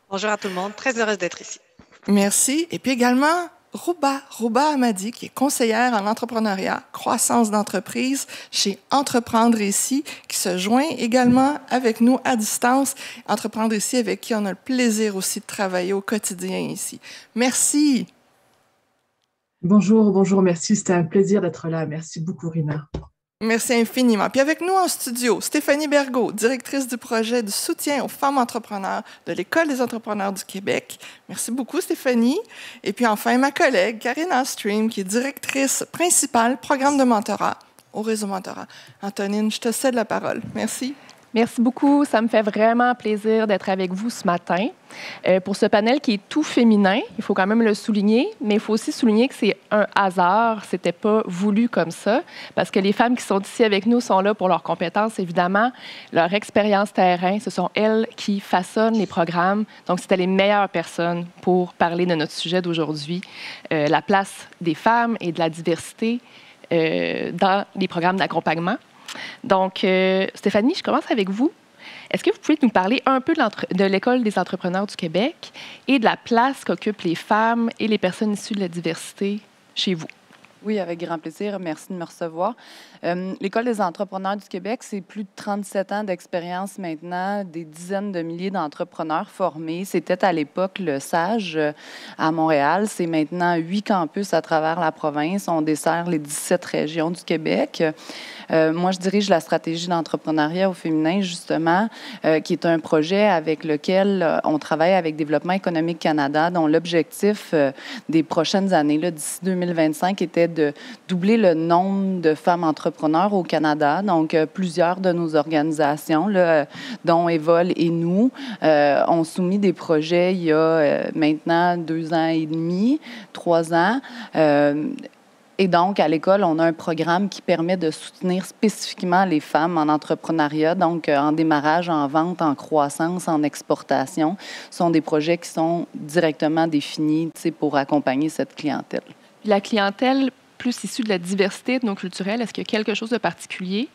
Bonjour à tout le monde, très heureuse d'être ici. Merci. Et puis également, Rouba Hamadi, qui est conseillère en entrepreneuriat, croissance d'entreprise chez Entreprendre ici, qui se joint également avec nous à distance. Entreprendre ici, avec qui on a le plaisir aussi de travailler au quotidien ici. Merci. Bonjour, merci. C'était un plaisir d'être là. Merci beaucoup, Rina. Merci infiniment. Puis avec nous en studio, Stéphanie Bergaud, directrice du projet de soutien aux femmes entrepreneurs de l'École des entrepreneurs du Québec. Merci beaucoup, Stéphanie. Et puis enfin, ma collègue, Karina Stream, qui est directrice principale, programme de mentorat au réseau Mentorat. Antonine, je te cède la parole. Merci. Merci beaucoup. Ça me fait vraiment plaisir d'être avec vous ce matin pour ce panel qui est tout féminin. Il faut quand même le souligner, mais il faut aussi souligner que c'est un hasard. C'était pas voulu comme ça, parce que les femmes qui sont ici avec nous sont là pour leurs compétences, évidemment, leur expérience terrain. Ce sont elles qui façonnent les programmes. Donc, c'était les meilleures personnes pour parler de notre sujet d'aujourd'hui, la place des femmes et de la diversité dans les programmes d'accompagnement. Donc, Stéphanie, je commence avec vous. Est-ce que vous pouvez nous parler un peu de l'École des entrepreneurs du Québec et de la place qu'occupent les femmes et les personnes issues de la diversité chez vous? Oui, avec grand plaisir. Merci de me recevoir. L'École des entrepreneurs du Québec, c'est plus de 37 ans d'expérience maintenant, des dizaines de milliers d'entrepreneurs formés. C'était à l'époque le SAGE à Montréal. C'est maintenant 8 campus à travers la province. On dessert les 17 régions du Québec. Moi, je dirige la stratégie d'entrepreneuriat au féminin, justement, qui est un projet avec lequel on travaille avec Développement économique Canada, dont l'objectif des prochaines années, d'ici 2025, était de doubler le nombre de femmes entrepreneurs au Canada. Donc, plusieurs de nos organisations, dont Evol et nous, ont soumis des projets il y a maintenant 2 ans et demi, 3 ans. Et donc, à l'école, on a un programme qui permet de soutenir spécifiquement les femmes en entrepreneuriat, donc en démarrage, en vente, en croissance, en exportation. Ce sont des projets qui sont directement définis pour accompagner cette clientèle. La clientèle plus issue de la diversité ethnoculturelle, est-ce qu'il y a quelque chose de particulier?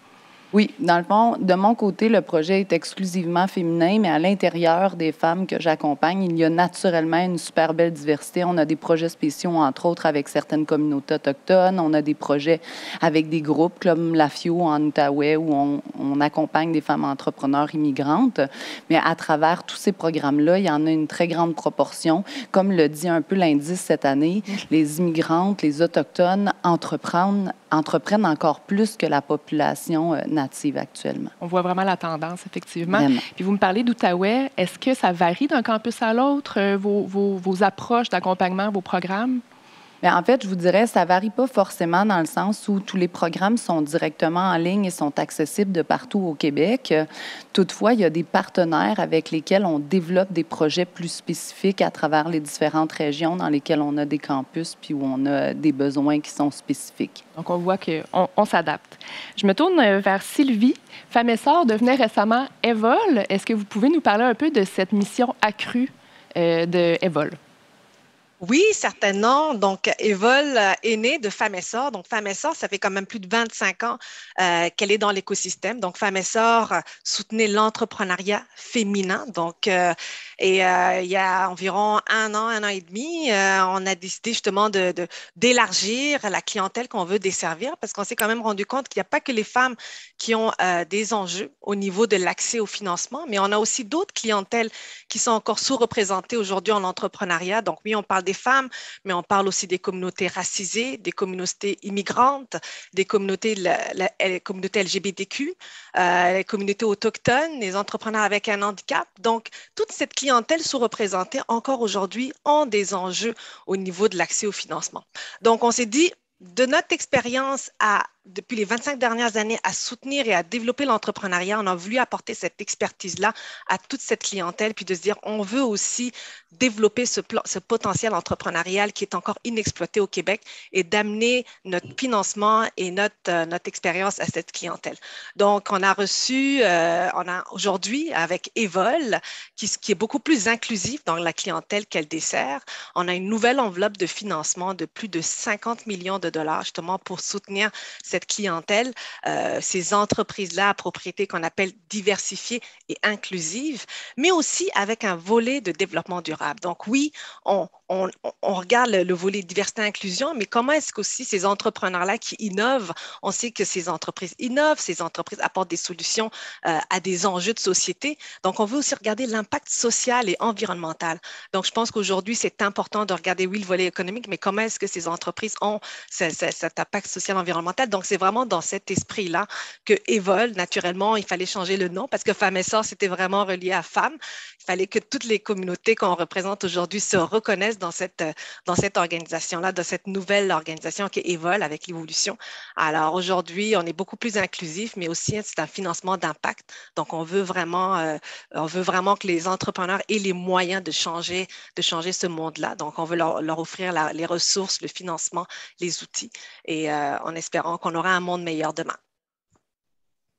Oui, dans le fond, de mon côté, le projet est exclusivement féminin, mais à l'intérieur des femmes que j'accompagne, il y a naturellement une super belle diversité. On a des projets spéciaux, entre autres, avec certaines communautés autochtones. On a des projets avec des groupes comme la FIO en Outaouais, où on accompagne des femmes entrepreneurs immigrantes. Mais à travers tous ces programmes-là, il y en a une très grande proportion. Comme le dit un peu l'indice cette année, les immigrantes, les autochtones entreprennent encore plus que la population native actuellement. On voit vraiment la tendance, effectivement. Vraiment. Puis vous me parlez d'Outaouais. Est-ce que ça varie d'un campus à l'autre, vos approches d'accompagnement, vos programmes? Bien, en fait, je vous dirais, ça ne varie pas forcément dans le sens où tous les programmes sont directement en ligne et sont accessibles de partout au Québec. Toutefois, il y a des partenaires avec lesquels on développe des projets plus spécifiques à travers les différentes régions dans lesquelles on a des campus puis où on a des besoins qui sont spécifiques. Donc, on voit qu'on s'adapte. Je me tourne vers Sylvie. Famessor devenait récemment Evol. Est-ce que vous pouvez nous parler un peu de cette mission accrue de Evol? Oui, certainement. Donc, Evol est née de Famessor. Donc, Famessor, ça fait quand même plus de 25 ans qu'elle est dans l'écosystème. Donc, Famessor soutenait l'entrepreneuriat féminin. Donc, il y a environ un an et demi, on a décidé justement d'élargir la clientèle qu'on veut desservir parce qu'on s'est quand même rendu compte qu'il n'y a pas que les femmes qui ont des enjeux au niveau de l'accès au financement, mais on a aussi d'autres clientèles qui sont encore sous-représentées aujourd'hui en entrepreneuriat. Donc, oui, on parle des femmes, mais on parle aussi des communautés racisées, des communautés immigrantes, des communautés, les communautés LGBTQ, les communautés autochtones, les entrepreneurs avec un handicap. Donc, toute cette clientèle sous-représentée, encore aujourd'hui, ont des enjeux au niveau de l'accès au financement. Donc, on s'est dit, de notre expérience depuis les 25 dernières années à soutenir et à développer l'entrepreneuriat, on a voulu apporter cette expertise-là à toute cette clientèle, puis de se dire, on veut aussi développer ce potentiel entrepreneurial qui est encore inexploité au Québec et d'amener notre financement et notre expérience à cette clientèle. Donc, on a reçu, aujourd'hui avec Evol, qui est beaucoup plus inclusif dans la clientèle qu'elle dessert, on a une nouvelle enveloppe de financement de plus de 50 millions de dollars justement pour soutenir cette clientèle, ces entreprises-là à propriété qu'on appelle diversifiées et inclusives, mais aussi avec un volet de développement durable. Donc oui, on regarde le volet diversité et inclusion, mais comment est-ce qu'aussi ces entrepreneurs-là qui innovent, on sait que ces entreprises innovent, ces entreprises apportent des solutions à des enjeux de société. Donc on veut aussi regarder l'impact social et environnemental. Donc je pense qu'aujourd'hui, c'est important de regarder, oui, le volet économique, mais comment est-ce que ces entreprises ont cet impact social et environnemental. Donc, c'est vraiment dans cet esprit-là que Evol, naturellement, il fallait changer le nom parce que Femmes et Sœurs, c'était vraiment relié à femmes. Il fallait que toutes les communautés qu'on représente aujourd'hui se reconnaissent dans cette organisation-là, dans cette nouvelle organisation qui est Evol avec l'évolution. Alors, aujourd'hui, on est beaucoup plus inclusif, mais aussi, c'est un financement d'impact. Donc, on veut vraiment que les entrepreneurs aient les moyens de changer ce monde-là. Donc, on veut leur offrir les ressources, le financement, les outils et en espérant qu'on aura un monde meilleur demain.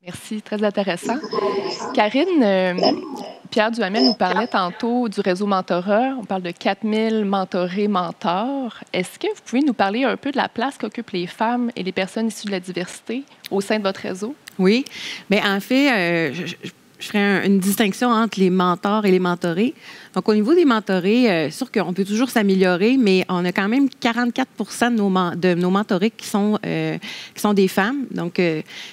Merci, très intéressant. Karine, Pierre Duhamel nous parlait tantôt du réseau mentorat. On parle de 4000 mentorés, mentors. Est-ce que vous pouvez nous parler un peu de la place qu'occupent les femmes et les personnes issues de la diversité au sein de votre réseau? Oui, mais en fait, je ferais une distinction entre les mentors et les mentorés. Donc, au niveau des mentorés, c'est sûr qu'on peut toujours s'améliorer, mais on a quand même 44 de nos mentorés qui sont des femmes. Donc,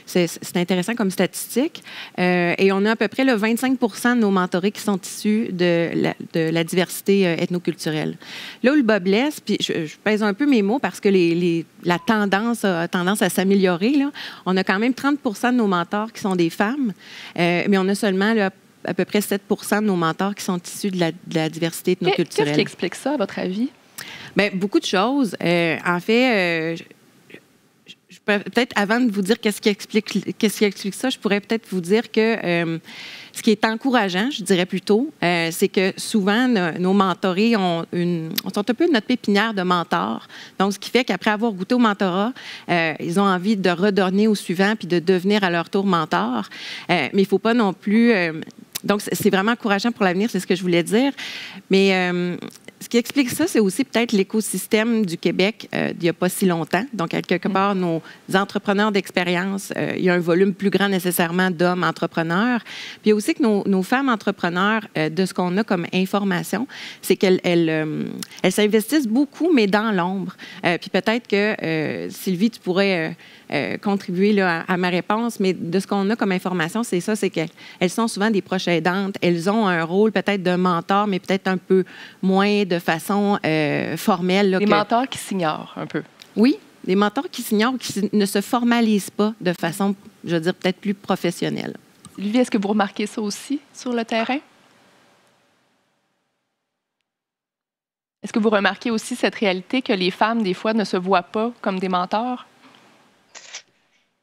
c'est intéressant comme statistique. Et on a à peu près le 25 de nos mentorés qui sont issus de la diversité ethnoculturelle. Là où le bas blesse, puis je pèse un peu mes mots parce que la tendance a tendance à s'améliorer. Là. On a quand même 30 de nos mentors qui sont des femmes, mais on a seulement à peu près 7 de nos mentors qui sont issus de la diversité ethnoculturelle. Qu'est-ce qui explique ça, à votre avis? Bien, beaucoup de choses. En fait, peut-être avant de vous dire qu'est-ce qui explique ça, je pourrais peut-être vous dire que ce qui est encourageant, je dirais plutôt, c'est que souvent, nos mentorés sont un peu notre pépinière de mentors. Donc, ce qui fait qu'après avoir goûté au mentorat, ils ont envie de redonner au suivant puis de devenir à leur tour mentor. Mais il ne faut pas non plus... donc, c'est vraiment encourageant pour l'avenir, c'est ce que je voulais dire. Mais ce qui explique ça, c'est aussi peut-être l'écosystème du Québec d'il n'y a pas si longtemps. Donc, à quelque part, nos entrepreneurs d'expérience, il y a un volume plus grand nécessairement d'hommes entrepreneurs. Puis, il y a aussi que nos femmes entrepreneurs, de ce qu'on a comme information, c'est qu'elles s'investissent beaucoup, mais dans l'ombre. Puis peut-être que, Sylvie, tu pourrais contribuer là, à ma réponse, mais de ce qu'on a comme information, c'est ça, c'est qu'elles sont souvent des proches aidantes. Elles ont un rôle peut-être de mentor, mais peut-être un peu moins de façon formelle. Là, des mentors qui s'ignorent un peu. Oui, des mentors qui s'ignorent, qui ne se formalisent pas de façon, je veux dire, peut-être plus professionnelle. Sylvie, est-ce que vous remarquez ça aussi sur le terrain? Est-ce que vous remarquez aussi cette réalité que les femmes, des fois, ne se voient pas comme des mentors?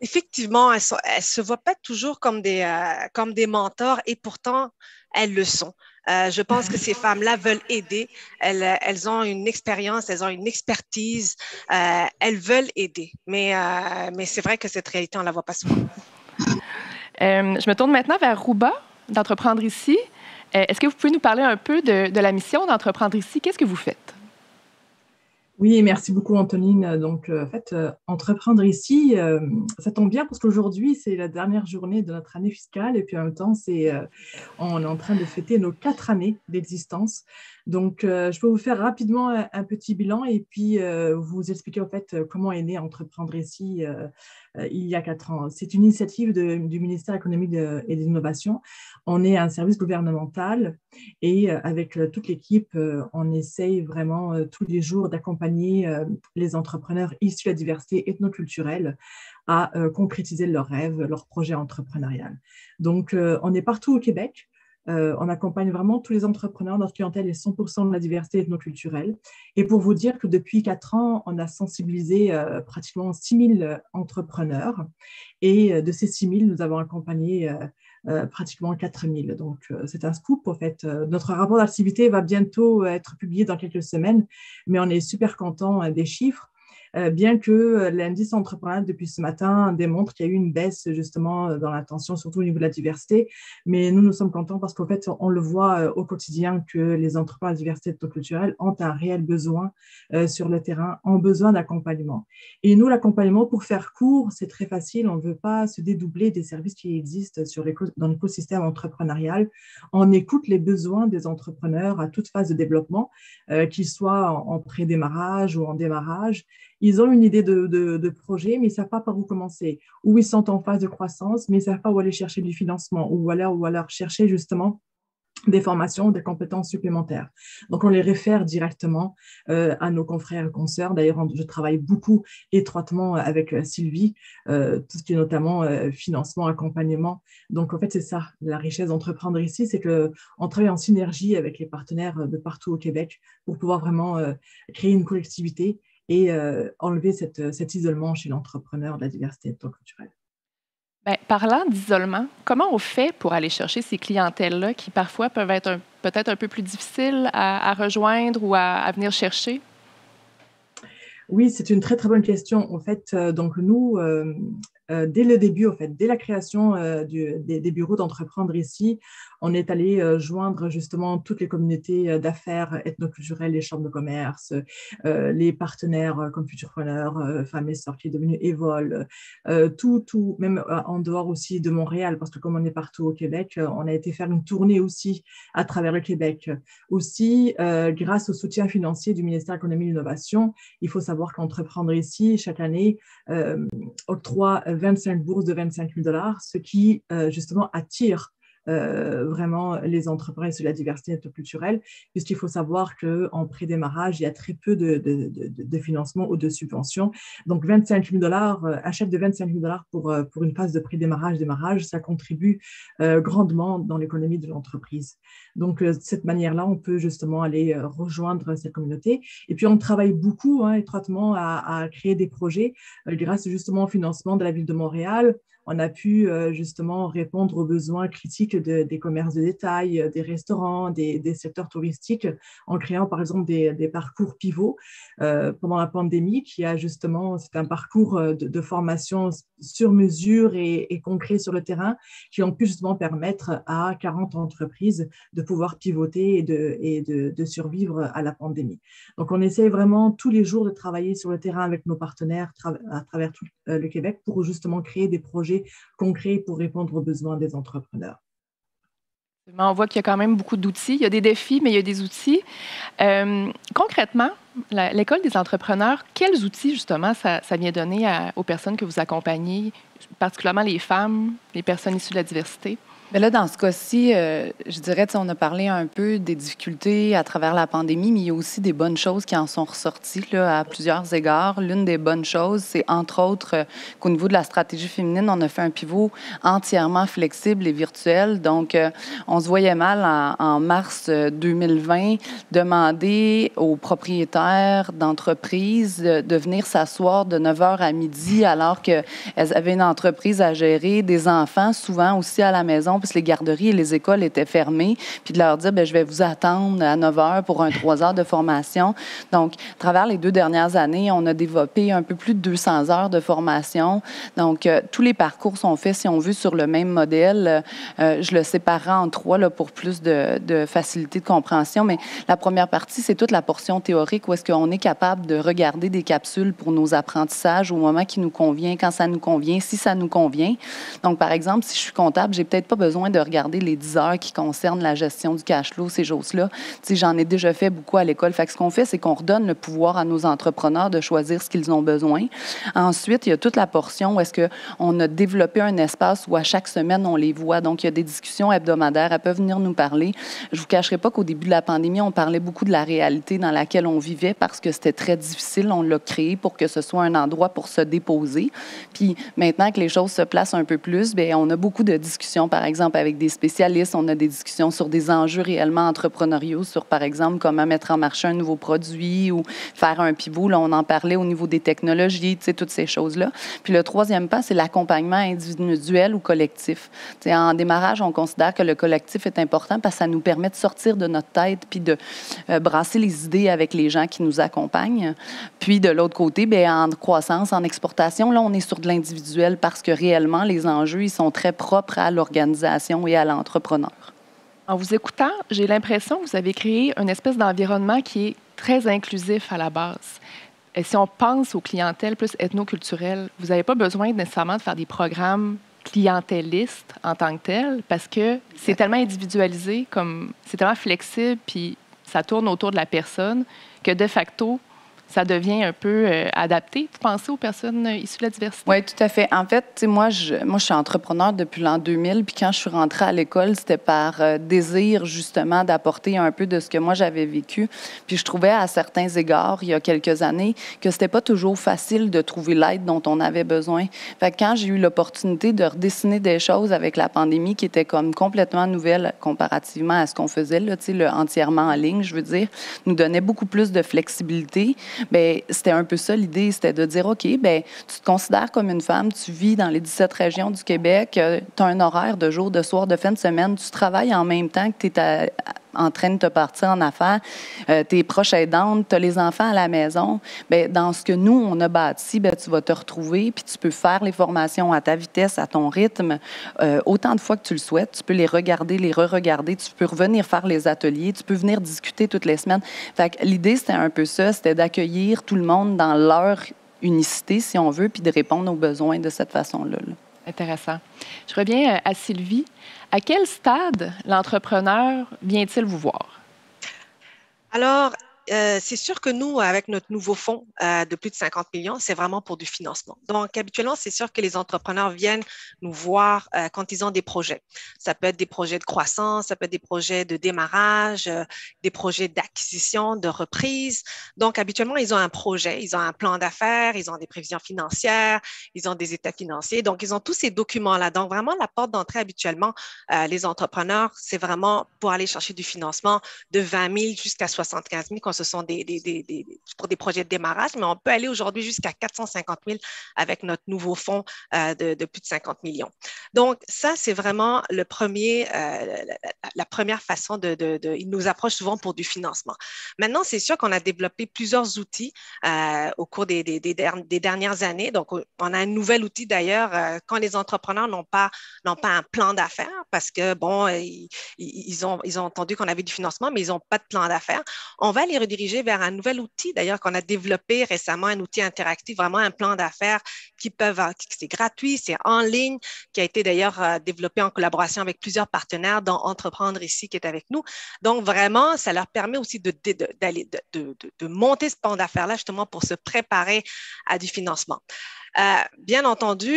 Effectivement, elles ne se voient pas toujours comme des mentors et pourtant, elles le sont. Je pense que ces femmes-là veulent aider. Elles ont une expérience, elles ont une expertise. Elles veulent aider. Mais c'est vrai que cette réalité, on ne la voit pas souvent. Je me tourne maintenant vers Rouba, d'Entreprendre ici. Est-ce que vous pouvez nous parler un peu de la mission d'Entreprendre ici? Qu'est-ce que vous faites? Oui, merci beaucoup, Antonine. Donc, en fait, Entreprendre ici, ça tombe bien parce qu'aujourd'hui, c'est la dernière journée de notre année fiscale et puis en même temps, on est en train de fêter nos 4 années d'existence. Donc, je peux vous faire rapidement un petit bilan et puis vous expliquer en fait comment est né Entreprendre ici il y a 4 ans. C'est une initiative du ministère de l'Économie et de l'Innovation. On est un service gouvernemental et avec toute l'équipe, on essaye vraiment tous les jours d'accompagner les entrepreneurs issus de la diversité ethnoculturelle à concrétiser leurs rêves, leurs projets entrepreneuriaux. Donc, on est partout au Québec. On accompagne vraiment tous les entrepreneurs. Notre clientèle est 100% de la diversité ethnoculturelle. Et pour vous dire que depuis 4 ans, on a sensibilisé pratiquement 6 000 entrepreneurs. Et de ces 6 000, nous avons accompagné pratiquement 4 000. Donc, c'est un scoop. En fait, notre rapport d'activité va bientôt être publié dans quelques semaines, mais on est super content des chiffres. Bien que l'indice entrepreneurial depuis ce matin démontre qu'il y a eu une baisse justement dans l'intention, surtout au niveau de la diversité. Mais nous sommes contents parce qu'en fait, on le voit au quotidien que les entrepreneurs de diversité ethnoculturelle ont un réel besoin sur le terrain, ont besoin d'accompagnement. Et nous, l'accompagnement, pour faire court, c'est très facile. On ne veut pas se dédoubler des services qui existent dans l'écosystème entrepreneurial. On écoute les besoins des entrepreneurs à toute phase de développement, qu'ils soient en pré-démarrage ou en démarrage. Ils ont une idée de projet, mais ils ne savent pas par où commencer. Ou ils sont en phase de croissance, mais ils ne savent pas où aller chercher du financement, ou alors chercher justement des formations, des compétences supplémentaires. Donc, on les réfère directement à nos confrères et consoeurs. D'ailleurs, je travaille beaucoup étroitement avec Sylvie, tout ce qui est notamment financement, accompagnement. Donc, en fait, c'est ça, la richesse d'Entreprendre ici, c'est qu'on travaille en synergie avec les partenaires de partout au Québec pour pouvoir vraiment créer une collectivité et enlever cet isolement chez l'entrepreneur de la diversité ethnoculturelle. Bien, parlant d'isolement, comment on fait pour aller chercher ces clientèles-là qui parfois peuvent être peut-être un peu plus difficiles à rejoindre ou à venir chercher? Oui, c'est une très, très bonne question. En fait, donc nous, dès le début, en fait, dès la création des bureaux d'Entreprendre ici, on est allé joindre justement toutes les communautés d'affaires ethnoculturelles, les chambres de commerce, les partenaires comme Futurpreneur, Femmes et Sœurs qui est devenu Evol, tout, même en dehors aussi de Montréal, parce que comme on est partout au Québec, on a été faire une tournée aussi à travers le Québec. Aussi, grâce au soutien financier du ministère de l'Économie et de l'Innovation, il faut savoir qu'Entreprendre ici, chaque année, octroie 25 bourses de 25 000 $, ce qui justement attire vraiment les entrepreneurs sur la diversité ethnoculturelle, puisqu'il faut savoir qu'en pré-démarrage, il y a très peu de financement ou de subventions. Donc, 25 000 $, un chèque de 25 000 $ pour une phase de pré-démarrage, ça contribue grandement dans l'économie de l'entreprise. Donc, de cette manière-là, on peut justement aller rejoindre cette communauté. Et puis, on travaille beaucoup étroitement à créer des projets grâce justement au financement de la Ville de Montréal. On a pu justement répondre aux besoins critiques des commerces de détail, des restaurants, des secteurs touristiques, en créant par exemple des parcours pivots pendant la pandémie, qui a justement, c'est un parcours de formation sur mesure et concret sur le terrain, qui ont pu justement permettre à 40 entreprises de pouvoir pivoter et de survivre à la pandémie. Donc, on essaie vraiment tous les jours de travailler sur le terrain avec nos partenaires à travers tout le Québec pour justement créer des projets concrets pour répondre aux besoins des entrepreneurs. On voit qu'il y a quand même beaucoup d'outils. Il y a des défis, mais il y a des outils. Concrètement, l'École des entrepreneurs, quels outils, justement, ça vient donner aux personnes que vous accompagnez, particulièrement les femmes, les personnes issues de la diversité? Mais là, dans ce cas-ci, je dirais, on a parlé un peu des difficultés à travers la pandémie, mais il y a aussi des bonnes choses qui en sont ressorties là, à plusieurs égards. L'une des bonnes choses, c'est entre autres qu'au niveau de la stratégie féminine, on a fait un pivot entièrement flexible et virtuel. Donc, on se voyait mal en mars 2020 demander aux propriétaires d'entreprises de venir s'asseoir de 9h à midi alors qu'elles avaient une entreprise à gérer, des enfants souvent aussi à la maison, parce que les garderies et les écoles étaient fermées, puis de leur dire, bien, je vais vous attendre à 9 h pour un 3 heures de formation. Donc, à travers les 2 dernières années, on a développé un peu plus de 200 heures de formation. Donc, tous les parcours sont faits, si on veut, sur le même modèle. Je le séparerai en 3 là, pour plus de facilité de compréhension, mais la première partie, c'est toute la portion théorique où est-ce qu'on est capable de regarder des capsules pour nos apprentissages au moment qui nous convient, quand ça nous convient, si ça nous convient. Donc, par exemple, si je suis comptable, j'ai peut-être pas besoin de regarder les 10 heures qui concernent la gestion du cash flow, ces choses-là. J'en ai déjà fait beaucoup à l'école. Fait que ce qu'on fait, c'est qu'on redonne le pouvoir à nos entrepreneurs de choisir ce qu'ils ont besoin. Ensuite, il y a toute la portion où est-ce qu'on a développé un espace où à chaque semaine, on les voit. Donc, il y a des discussions hebdomadaires. Elles peuvent venir nous parler. Je ne vous cacherai pas qu'au début de la pandémie, on parlait beaucoup de la réalité dans laquelle on vivait parce que c'était très difficile. On l'a créé pour que ce soit un endroit pour se déposer. Puis maintenant que les choses se placent un peu plus, bien, on a beaucoup de discussions, par exemple, avec des spécialistes. On a des discussions sur des enjeux réellement entrepreneuriaux, sur, par exemple, comment mettre en marché un nouveau produit ou faire un pivot. Là, on en parlait au niveau des technologies, toutes ces choses-là. Puis le troisième pas, c'est l'accompagnement individuel ou collectif. En démarrage, on considère que le collectif est important parce que ça nous permet de sortir de notre tête puis de brasser les idées avec les gens qui nous accompagnent. Puis de l'autre côté, bien, en croissance, en exportation, là, on est sur de l'individuel parce que réellement, les enjeux, ils sont très propres à l'organisation et à l'entrepreneur. En vous écoutant, j'ai l'impression que vous avez créé une espèce d'environnement qui est très inclusif à la base. Et si on pense aux clientèles plus ethnoculturelles, vous n'avez pas besoin nécessairement de faire des programmes clientélistes en tant que tels parce que c'est tellement individualisé, c'est tellement flexible, puis ça tourne autour de la personne que de facto, ça devient un peu adapté. Vous pensez aux personnes issues de la diversité? Oui, tout à fait. En fait, moi, je suis entrepreneur depuis l'an 2000, puis quand je suis rentrée à l'école, c'était par désir, justement, d'apporter un peu de ce que moi, j'avais vécu. Puis je trouvais, à certains égards, il y a quelques années, que c'était pas toujours facile de trouver l'aide dont on avait besoin. Fait que quand j'ai eu l'opportunité de redessiner des choses avec la pandémie, qui était comme complètement nouvelle comparativement à ce qu'on faisait, là, le entièrement en ligne, je veux dire, nous donnait beaucoup plus de flexibilité. Bien, c'était un peu ça l'idée, c'était de dire, OK, bien, tu te considères comme une femme, tu vis dans les 17 régions du Québec, tu as un horaire de jour, de soir, de fin de semaine, tu travailles en même temps que tu es en train de te partir en affaires, tu es proche aidante, tu as les enfants à la maison. Bien, dans ce que nous, on a bâti, bien, tu vas te retrouver, puis tu peux faire les formations à ta vitesse, à ton rythme, autant de fois que tu le souhaites. Tu peux les regarder, les re-regarder, tu peux revenir faire les ateliers, tu peux venir discuter toutes les semaines. Fait que l'idée, c'était un peu ça, c'était d'accueillir tout le monde dans leur unicité, si on veut, puis de répondre aux besoins de cette façon-là. Intéressant. Je reviens à Sylvie. À quel stade l'entrepreneur vient-il vous voir? Alors, c'est sûr que nous, avec notre nouveau fonds de plus de 50 millions, c'est vraiment pour du financement. Donc, habituellement, c'est sûr que les entrepreneurs viennent nous voir quand ils ont des projets. Ça peut être des projets de croissance, ça peut être des projets de démarrage, des projets d'acquisition, de reprise. Donc, habituellement, ils ont un projet, ils ont un plan d'affaires, ils ont des prévisions financières, ils ont des états financiers. Donc, ils ont tous ces documents-là. Donc, vraiment, la porte d'entrée, habituellement, les entrepreneurs, c'est vraiment pour aller chercher du financement de 20 000 jusqu'à 75 000 quand ce sont pour des projets de démarrage, mais on peut aller aujourd'hui jusqu'à 450 000 avec notre nouveau fonds de plus de 50 millions. Donc, ça, c'est vraiment la première façon ils nous approchent souvent pour du financement. Maintenant, c'est sûr qu'on a développé plusieurs outils au cours des dernières années. Donc, on a un nouvel outil d'ailleurs quand les entrepreneurs n'ont pas un plan d'affaires parce que, bon, ils ont entendu qu'on avait du financement, mais ils n'ont pas de plan d'affaires. On va les rediriger vers un nouvel outil, d'ailleurs, qu'on a développé récemment, un outil interactif, vraiment un plan d'affaires c'est gratuit, c'est en ligne, qui a été d'ailleurs développé en collaboration avec plusieurs partenaires, dont Entreprendre ici, qui est avec nous. Donc, vraiment, ça leur permet aussi de monter ce plan d'affaires-là, justement, pour se préparer à du financement. Bien entendu,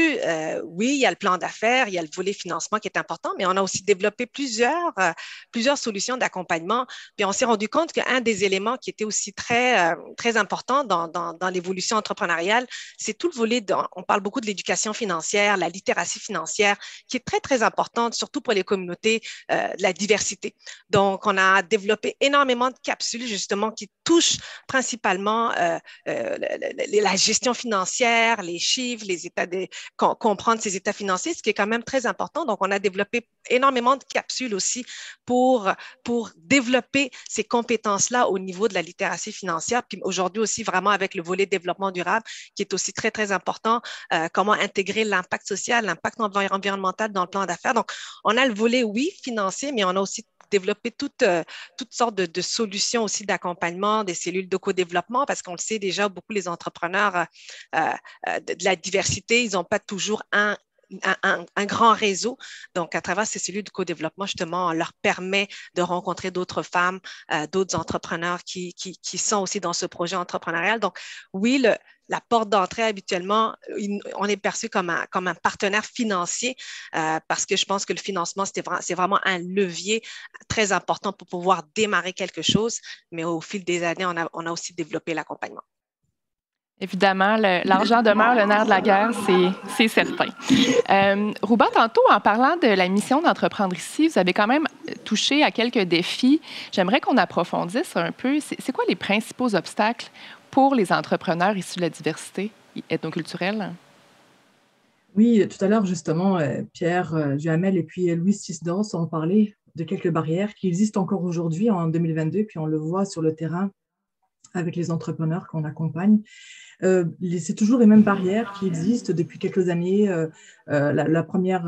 oui, il y a le plan d'affaires, il y a le volet financement qui est important, mais on a aussi développé plusieurs solutions d'accompagnement. Puis on s'est rendu compte qu'un des éléments qui était aussi très important dans l'évolution entrepreneuriale, c'est tout le volet, on parle beaucoup de l'éducation financière, la littératie financière, qui est très, très importante, surtout pour les communautés de la diversité. Donc, on a développé énormément de capsules, justement, qui touchent principalement la gestion financière, les chiffres, comprendre ses états financiers, ce qui est quand même très important. Donc, on a développé énormément de capsules aussi pour développer ces compétences-là au niveau de la littératie financière. Puis aujourd'hui aussi, vraiment avec le volet développement durable, qui est aussi très, très important, comment intégrer l'impact social, l'impact environnemental dans le plan d'affaires. Donc, on a le volet, oui, financier, mais on a aussi développer toutes sortes de solutions aussi d'accompagnement, des cellules de co-développement, parce qu'on le sait déjà, beaucoup les entrepreneurs de la diversité, ils n'ont pas toujours un un grand réseau. Donc, à travers ces cellules de co-développement, justement, on leur permet de rencontrer d'autres femmes, d'autres entrepreneurs qui sont aussi dans ce projet entrepreneurial. Donc, oui, la porte d'entrée, habituellement, on est perçu comme un partenaire financier parce que je pense que le financement, c'est vraiment un levier très important pour pouvoir démarrer quelque chose. Mais au fil des années, on a aussi développé l'accompagnement. Évidemment, l'argent demeure le nerf de la guerre, c'est certain. Rouba, tantôt, en parlant de la mission d'entreprendre ici, vous avez quand même touché à quelques défis. J'aimerais qu'on approfondisse un peu. C'est quoi les principaux obstacles pour les entrepreneurs issus de la diversité ethnoculturelle? Oui, tout à l'heure, justement, Pierre Duhamel et puis Louise Cisdos ont parlé de quelques barrières qui existent encore aujourd'hui en 2022, puis on le voit sur le terrain avec les entrepreneurs qu'on accompagne. C'est toujours les mêmes barrières qui existent depuis quelques années. La première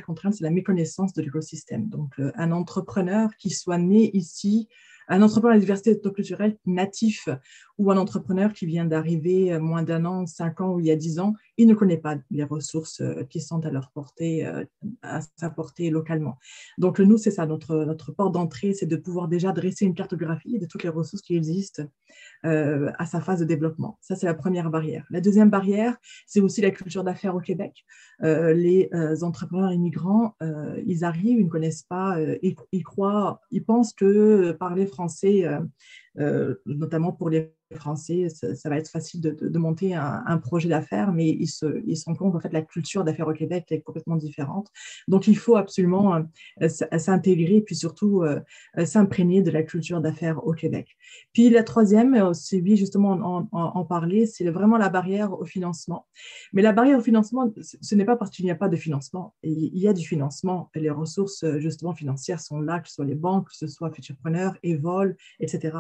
contrainte, c'est la méconnaissance de l'écosystème. Donc, un entrepreneur qui soit né ici, un entrepreneur à la diversité ethnoculturelle natif ou un entrepreneur qui vient d'arriver moins d'un an, 5 ans ou il y a 10 ans, il ne connaît pas les ressources qui sont à leur portée, à sa portée localement. Donc, nous, c'est ça, notre porte d'entrée, c'est de pouvoir déjà dresser une cartographie de toutes les ressources qui existent à sa phase de développement. Ça, c'est la première barrière. La deuxième barrière, c'est aussi la culture d'affaires au Québec. Les entrepreneurs immigrants, ils arrivent, ils ne connaissent pas, ils pensent que parler français, notamment pour les Français, ça va être facile de monter un projet d'affaires, mais ils se rendent compte qu'en fait, la culture d'affaires au Québec est complètement différente. Donc, il faut absolument s'intégrer et puis surtout s'imprégner de la culture d'affaires au Québec. Puis la troisième, Sylvie justement en parlait, c'est vraiment la barrière au financement. Mais la barrière au financement, ce n'est pas parce qu'il n'y a pas de financement. Il y a du financement. Les ressources justement financières sont là, que ce soit les banques, que ce soit Futurpreneur, Evol, etc.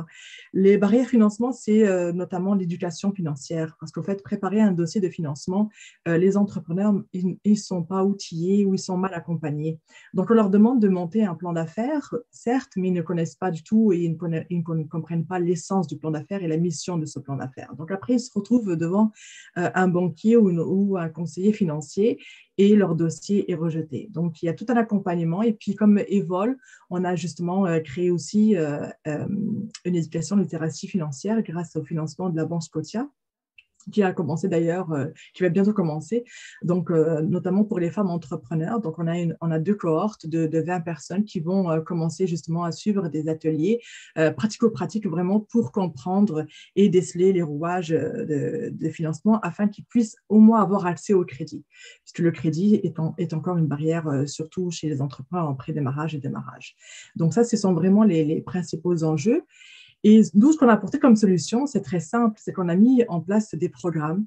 Les barrières financement, c'est notamment l'éducation financière. Parce qu'en fait, préparer un dossier de financement, les entrepreneurs, ils ne sont pas outillés ou ils sont mal accompagnés. Donc, on leur demande de monter un plan d'affaires, certes, mais ils ne connaissent pas du tout et ils ne comprennent pas l'essence du plan d'affaires et la mission de ce plan d'affaires. Donc, après, ils se retrouvent devant un banquier ou un conseiller financier et leur dossier est rejeté. Donc, il y a tout un accompagnement. Et puis, comme Evol, on a justement créé aussi une éducation littératie financière grâce au financement de la Banque Scotia, qui a commencé d'ailleurs, qui va bientôt commencer, donc notamment pour les femmes entrepreneurs. Donc, on a 2 cohortes de 20 personnes qui vont commencer justement à suivre des ateliers pratico-pratiques vraiment pour comprendre et déceler les rouages de financement afin qu'ils puissent au moins avoir accès au crédit, puisque le crédit est encore une barrière, surtout chez les entrepreneurs en pré-démarrage et démarrage. Donc ça, ce sont vraiment les principaux enjeux. Et nous, ce qu'on a apporté comme solution, c'est très simple, c'est qu'on a mis en place des programmes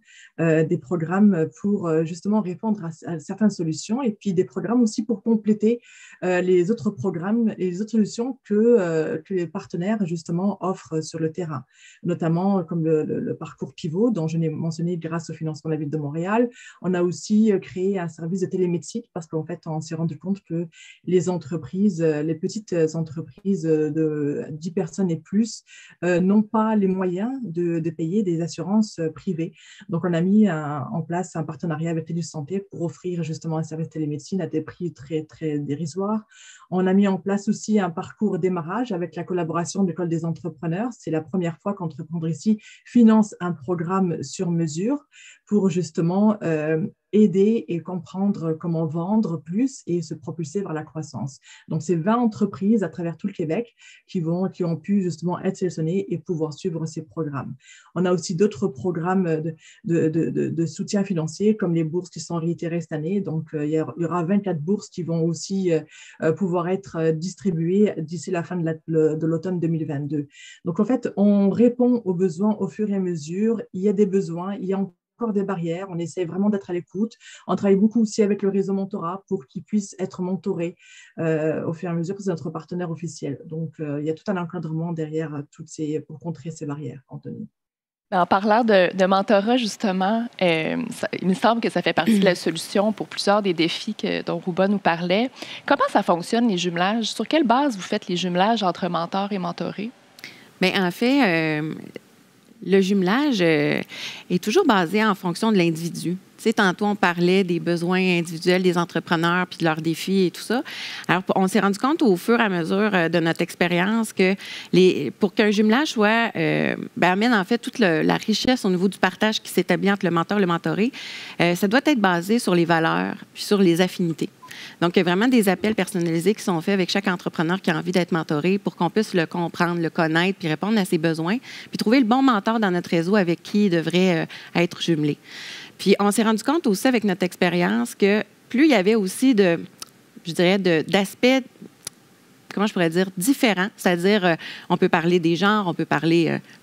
pour justement répondre à certaines solutions et puis des programmes aussi pour compléter les autres programmes et les autres solutions que les partenaires justement offrent sur le terrain, notamment comme le parcours pivot dont je l'ai mentionné grâce au financement de la Ville de Montréal. On a aussi créé un service de télémédecine parce qu'en fait, on s'est rendu compte que les entreprises, les petites entreprises de 10 personnes et plus, n'ont pas les moyens de payer des assurances privées. Donc, on a mis en place un partenariat avec l'Édu Santé pour offrir justement un service de télémédecine à des prix très, très dérisoires. On a mis en place aussi un parcours démarrage avec la collaboration de l'École des entrepreneurs. C'est la première fois qu'Entreprendre ici finance un programme sur mesure pour justement aider et comprendre comment vendre plus et se propulser vers la croissance. Donc, c'est 20 entreprises à travers tout le Québec qui ont pu justement être sélectionnées et pouvoir suivre ces programmes. On a aussi d'autres programmes de soutien financier comme les bourses qui sont réitérées cette année. Donc, il y aura 24 bourses qui vont aussi pouvoir être distribuées d'ici la fin de l'automne 2022. Donc, en fait, on répond aux besoins au fur et à mesure. Il y a des besoins, il y a encore des barrières. On essaie vraiment d'être à l'écoute. On travaille beaucoup aussi avec le réseau Mentorat pour qu'ils puissent être mentorés au fur et à mesure que c'est notre partenaire officiel. Donc, il y a tout un encadrement derrière pour contrer ces barrières, Anthony. En parlant de mentorat, justement, il me semble que ça fait partie de la solution pour plusieurs des défis dont Rouba nous parlait. Comment ça fonctionne, les jumelages? Sur quelle base vous faites les jumelages entre mentors et mentorés? Bien, en fait, le jumelage est toujours basé en fonction de l'individu. Tu sais, tantôt, on parlait des besoins individuels des entrepreneurs puis de leurs défis et tout ça. Alors, on s'est rendu compte au fur et à mesure de notre expérience que pour qu'un jumelage soit, amène en fait toute la richesse au niveau du partage qui s'établit entre le mentor et le mentoré, ça doit être basé sur les valeurs puis sur les affinités. Donc, il y a vraiment des appels personnalisés qui sont faits avec chaque entrepreneur qui a envie d'être mentoré pour qu'on puisse le comprendre, le connaître, puis répondre à ses besoins, puis trouver le bon mentor dans notre réseau avec qui il devrait être jumelé. Puis, on s'est rendu compte aussi avec notre expérience que plus il y avait aussi d'aspects, comment je pourrais dire, différents, c'est-à-dire on peut parler des genres,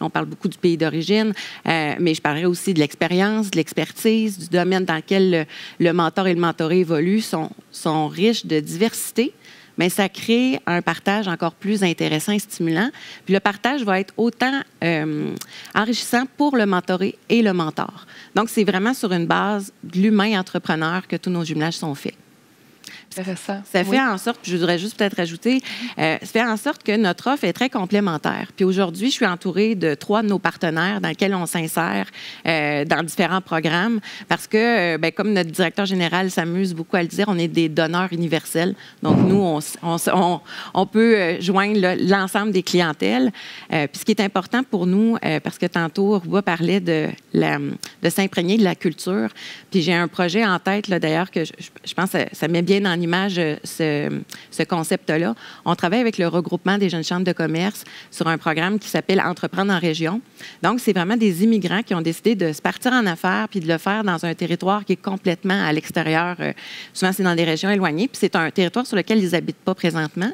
on parle beaucoup du pays d'origine, mais je parlerai aussi de l'expérience, de l'expertise, du domaine dans lequel le mentor et le mentoré évoluent, sont riches de diversité, mais ça crée un partage encore plus intéressant et stimulant. Puis le partage va être autant enrichissant pour le mentoré et le mentor. Donc, c'est vraiment sur une base de l'humain entrepreneur que tous nos jumelages sont faits. Ça fait en sorte, je voudrais juste peut-être ajouter, ça fait en sorte que notre offre est très complémentaire. Puis aujourd'hui, je suis entourée de 3 de nos partenaires dans lesquels on s'insère dans différents programmes parce que, comme notre directeur général s'amuse beaucoup à le dire, on est des donneurs universels. Donc, nous, on peut joindre l'ensemble des clientèles. Puis ce qui est important pour nous, parce que tantôt, Rouba parlait de s'imprégner de la culture. Puis j'ai un projet en tête, là, d'ailleurs, que je pense que ça met bien en image ce concept-là. On travaille avec le regroupement des jeunes chambres de commerce sur un programme qui s'appelle Entreprendre en région. Donc, c'est vraiment des immigrants qui ont décidé de se partir en affaires puis de le faire dans un territoire qui est complètement à l'extérieur. Souvent, c'est dans des régions éloignées, puis c'est un territoire sur lequel ils n'habitent pas présentement.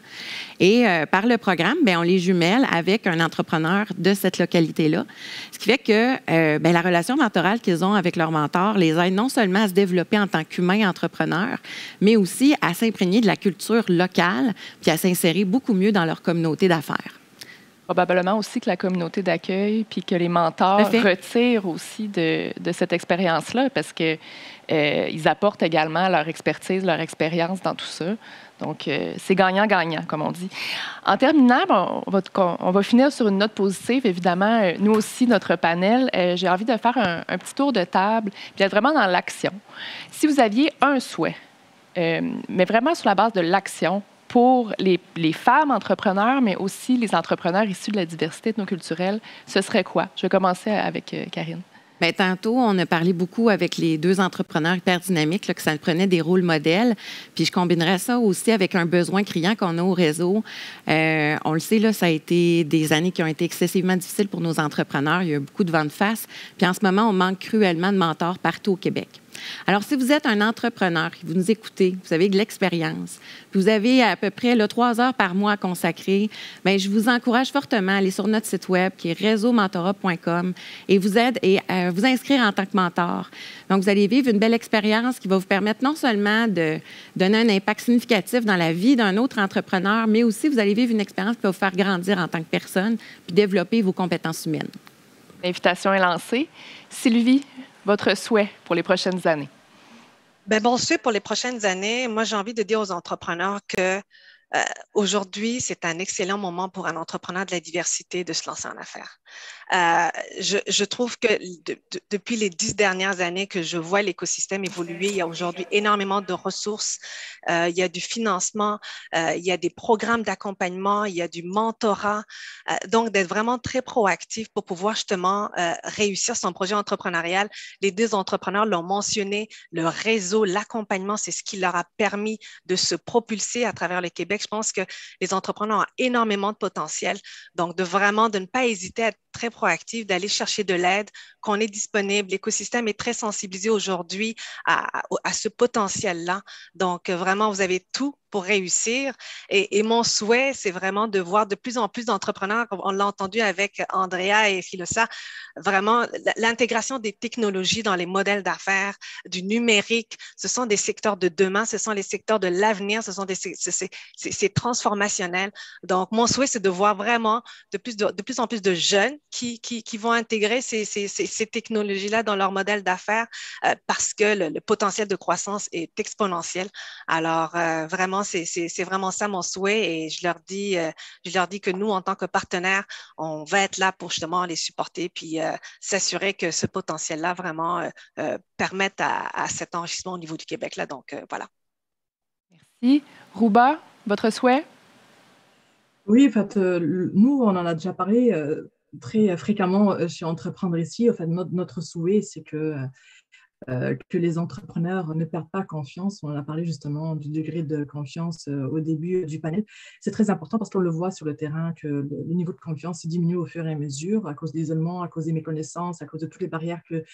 Et par le programme, on les jumelle avec un entrepreneur de cette localité-là. Ce qui fait que la relation mentorale qu'ils ont avec leur mentor les aide non seulement à se développer en tant qu'humain entrepreneur, mais aussi à s'imprégner de la culture locale puis à s'insérer beaucoup mieux dans leur communauté d'affaires. Probablement aussi que la communauté d'accueil puis que les mentors retirent aussi de cette expérience-là parce qu'ils apportent également leur expertise, leur expérience dans tout ça. Donc, c'est gagnant-gagnant, comme on dit. En terminant, on va finir sur une note positive. Évidemment, nous aussi, notre panel, j'ai envie de faire un petit tour de table puis d'être vraiment dans l'action. Si vous aviez un souhait, mais vraiment sur la base de l'action pour les femmes entrepreneurs, mais aussi les entrepreneurs issus de la diversité ethnoculturelle, ce serait quoi? Je vais commencer avec Karine. Bien, tantôt, on a parlé beaucoup avec les 2 entrepreneurs hyper dynamiques, là, que ça prenait des rôles modèles. Puis je combinerais ça aussi avec un besoin criant qu'on a au réseau. On le sait, là, ça a été des années qui ont été excessivement difficiles pour nos entrepreneurs. Il y a eu beaucoup de vent de face. Puis en ce moment, on manque cruellement de mentors partout au Québec. Alors, si vous êtes un entrepreneur, vous nous écoutez, vous avez de l'expérience, puis vous avez à peu près 3 heures par mois à consacrer, bien, je vous encourage fortement à aller sur notre site web qui est réseaumentorat.com et vous inscrire en tant que mentor. Donc, vous allez vivre une belle expérience qui va vous permettre non seulement de donner un impact significatif dans la vie d'un autre entrepreneur, mais aussi vous allez vivre une expérience qui va vous faire grandir en tant que personne puis développer vos compétences humaines. L'invitation est lancée. Sylvie, votre souhait pour les prochaines années? Mon souhait pour les prochaines années, moi, j'ai envie de dire aux entrepreneurs que aujourd'hui, c'est un excellent moment pour un entrepreneur de la diversité de se lancer en affaires. Je trouve que depuis les 10 dernières années que je vois l'écosystème évoluer, il y a aujourd'hui énormément de ressources, il y a du financement, il y a des programmes d'accompagnement, il y a du mentorat. Donc, d'être vraiment très proactif pour pouvoir justement réussir son projet entrepreneurial. Les 2 entrepreneurs l'ont mentionné, le réseau, l'accompagnement, c'est ce qui leur a permis de se propulser à travers le Québec. Je pense que les entrepreneurs ont énormément de potentiel. Donc, de ne pas hésiter à être très proactif, d'aller chercher de l'aide, qu'on est disponible. L'écosystème est très sensibilisé aujourd'hui à ce potentiel-là. Donc, vraiment, vous avez tout pour réussir. Et mon souhait, c'est vraiment de voir de plus en plus d'entrepreneurs, on l'a entendu avec Andrea et Philosa, vraiment l'intégration des technologies dans les modèles d'affaires, du numérique. Ce sont des secteurs de demain, ce sont les secteurs de l'avenir, c'est transformationnel. Donc, mon souhait, c'est de voir vraiment de plus en plus de jeunes qui vont intégrer ces technologies-là dans leur modèle d'affaires parce que le potentiel de croissance est exponentiel. Alors, vraiment, c'est vraiment ça mon souhait et je leur dis que nous, en tant que partenaires, on va être là pour justement les supporter puis s'assurer que ce potentiel-là vraiment permette à cet enrichissement au niveau du Québec. Là. Donc, voilà. Merci. Rouba, votre souhait? Oui, en fait, nous, on en a déjà parlé très fréquemment chez Entreprendre ici. En fait, notre souhait, c'est que les entrepreneurs ne perdent pas confiance. On a parlé justement du degré de confiance au début du panel. C'est très important parce qu'on le voit sur le terrain que le niveau de confiance diminue au fur et à mesure à cause de l'isolement, à cause des méconnaissances, à cause de toutes les barrières que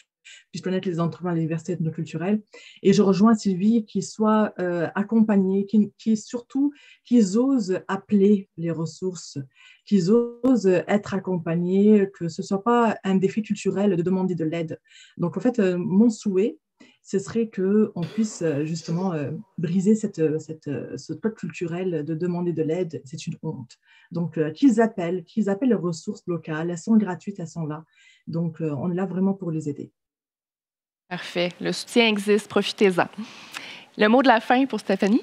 puissent connaître les entrepreneurs à la diversité ethnoculturelle. Et je rejoins Sylvie, qu'ils soient accompagnés, qu'ils osent appeler les ressources, qu'ils osent être accompagnés, que ce ne soit pas un défi culturel de demander de l'aide. Donc, en fait, mon souhait, ce serait qu'on puisse justement briser ce code culturel de demander de l'aide. C'est une honte. Donc, qu'ils appellent les ressources locales. Elles sont gratuites, elles sont là. Donc, on est là vraiment pour les aider. Parfait. Le soutien existe, profitez-en. Le mot de la fin pour Stéphanie?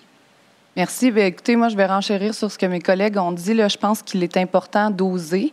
Merci. Bien, écoutez, moi, je vais renchérir sur ce que mes collègues ont dit. Là, je pense qu'il est important d'oser.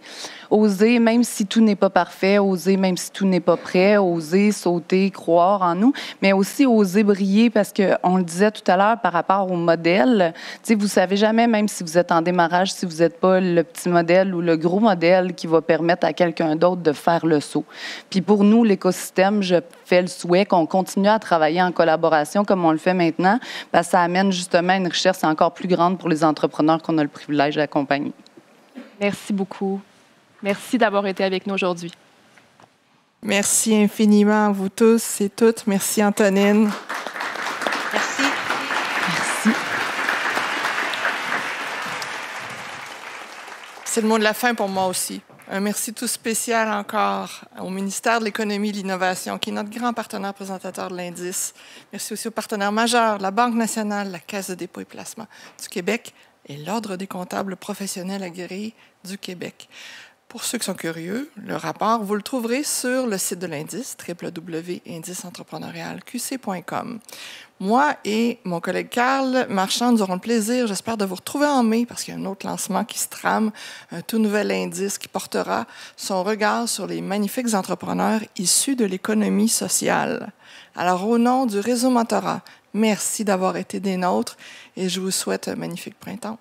Oser, même si tout n'est pas parfait, oser, même si tout n'est pas prêt, oser, sauter, croire en nous, mais aussi oser briller parce qu'on le disait tout à l'heure par rapport au modèle. Tu sais, vous ne savez jamais, même si vous êtes en démarrage, si vous n'êtes pas le petit modèle ou le gros modèle qui va permettre à quelqu'un d'autre de faire le saut. Puis pour nous, l'écosystème, je fais le souhait qu'on continue à travailler en collaboration comme on le fait maintenant parce que ça amène justement une richesse encore plus grande pour les entrepreneurs qu'on a le privilège d'accompagner. Merci beaucoup. Merci d'avoir été avec nous aujourd'hui. Merci infiniment à vous tous et toutes. Merci, Antonine. Merci. Merci. C'est le mot de la fin pour moi aussi. Un merci tout spécial encore au ministère de l'Économie et de l'Innovation, qui est notre grand partenaire présentateur de l'indice. Merci aussi aux partenaires majeurs, la Banque nationale, la Caisse de dépôt et placement du Québec et l'Ordre des comptables professionnels agréés du Québec. Pour ceux qui sont curieux, le rapport, vous le trouverez sur le site de l'indice, www.indiceentrepreneurialqc.com. Moi et mon collègue Carl Marchand, nous aurons le plaisir, j'espère, de vous retrouver en mai, parce qu'il y a un autre lancement qui se trame, un tout nouvel indice qui portera son regard sur les magnifiques entrepreneurs issus de l'économie sociale. Alors, au nom du Réseau Mentorat, merci d'avoir été des nôtres et je vous souhaite un magnifique printemps.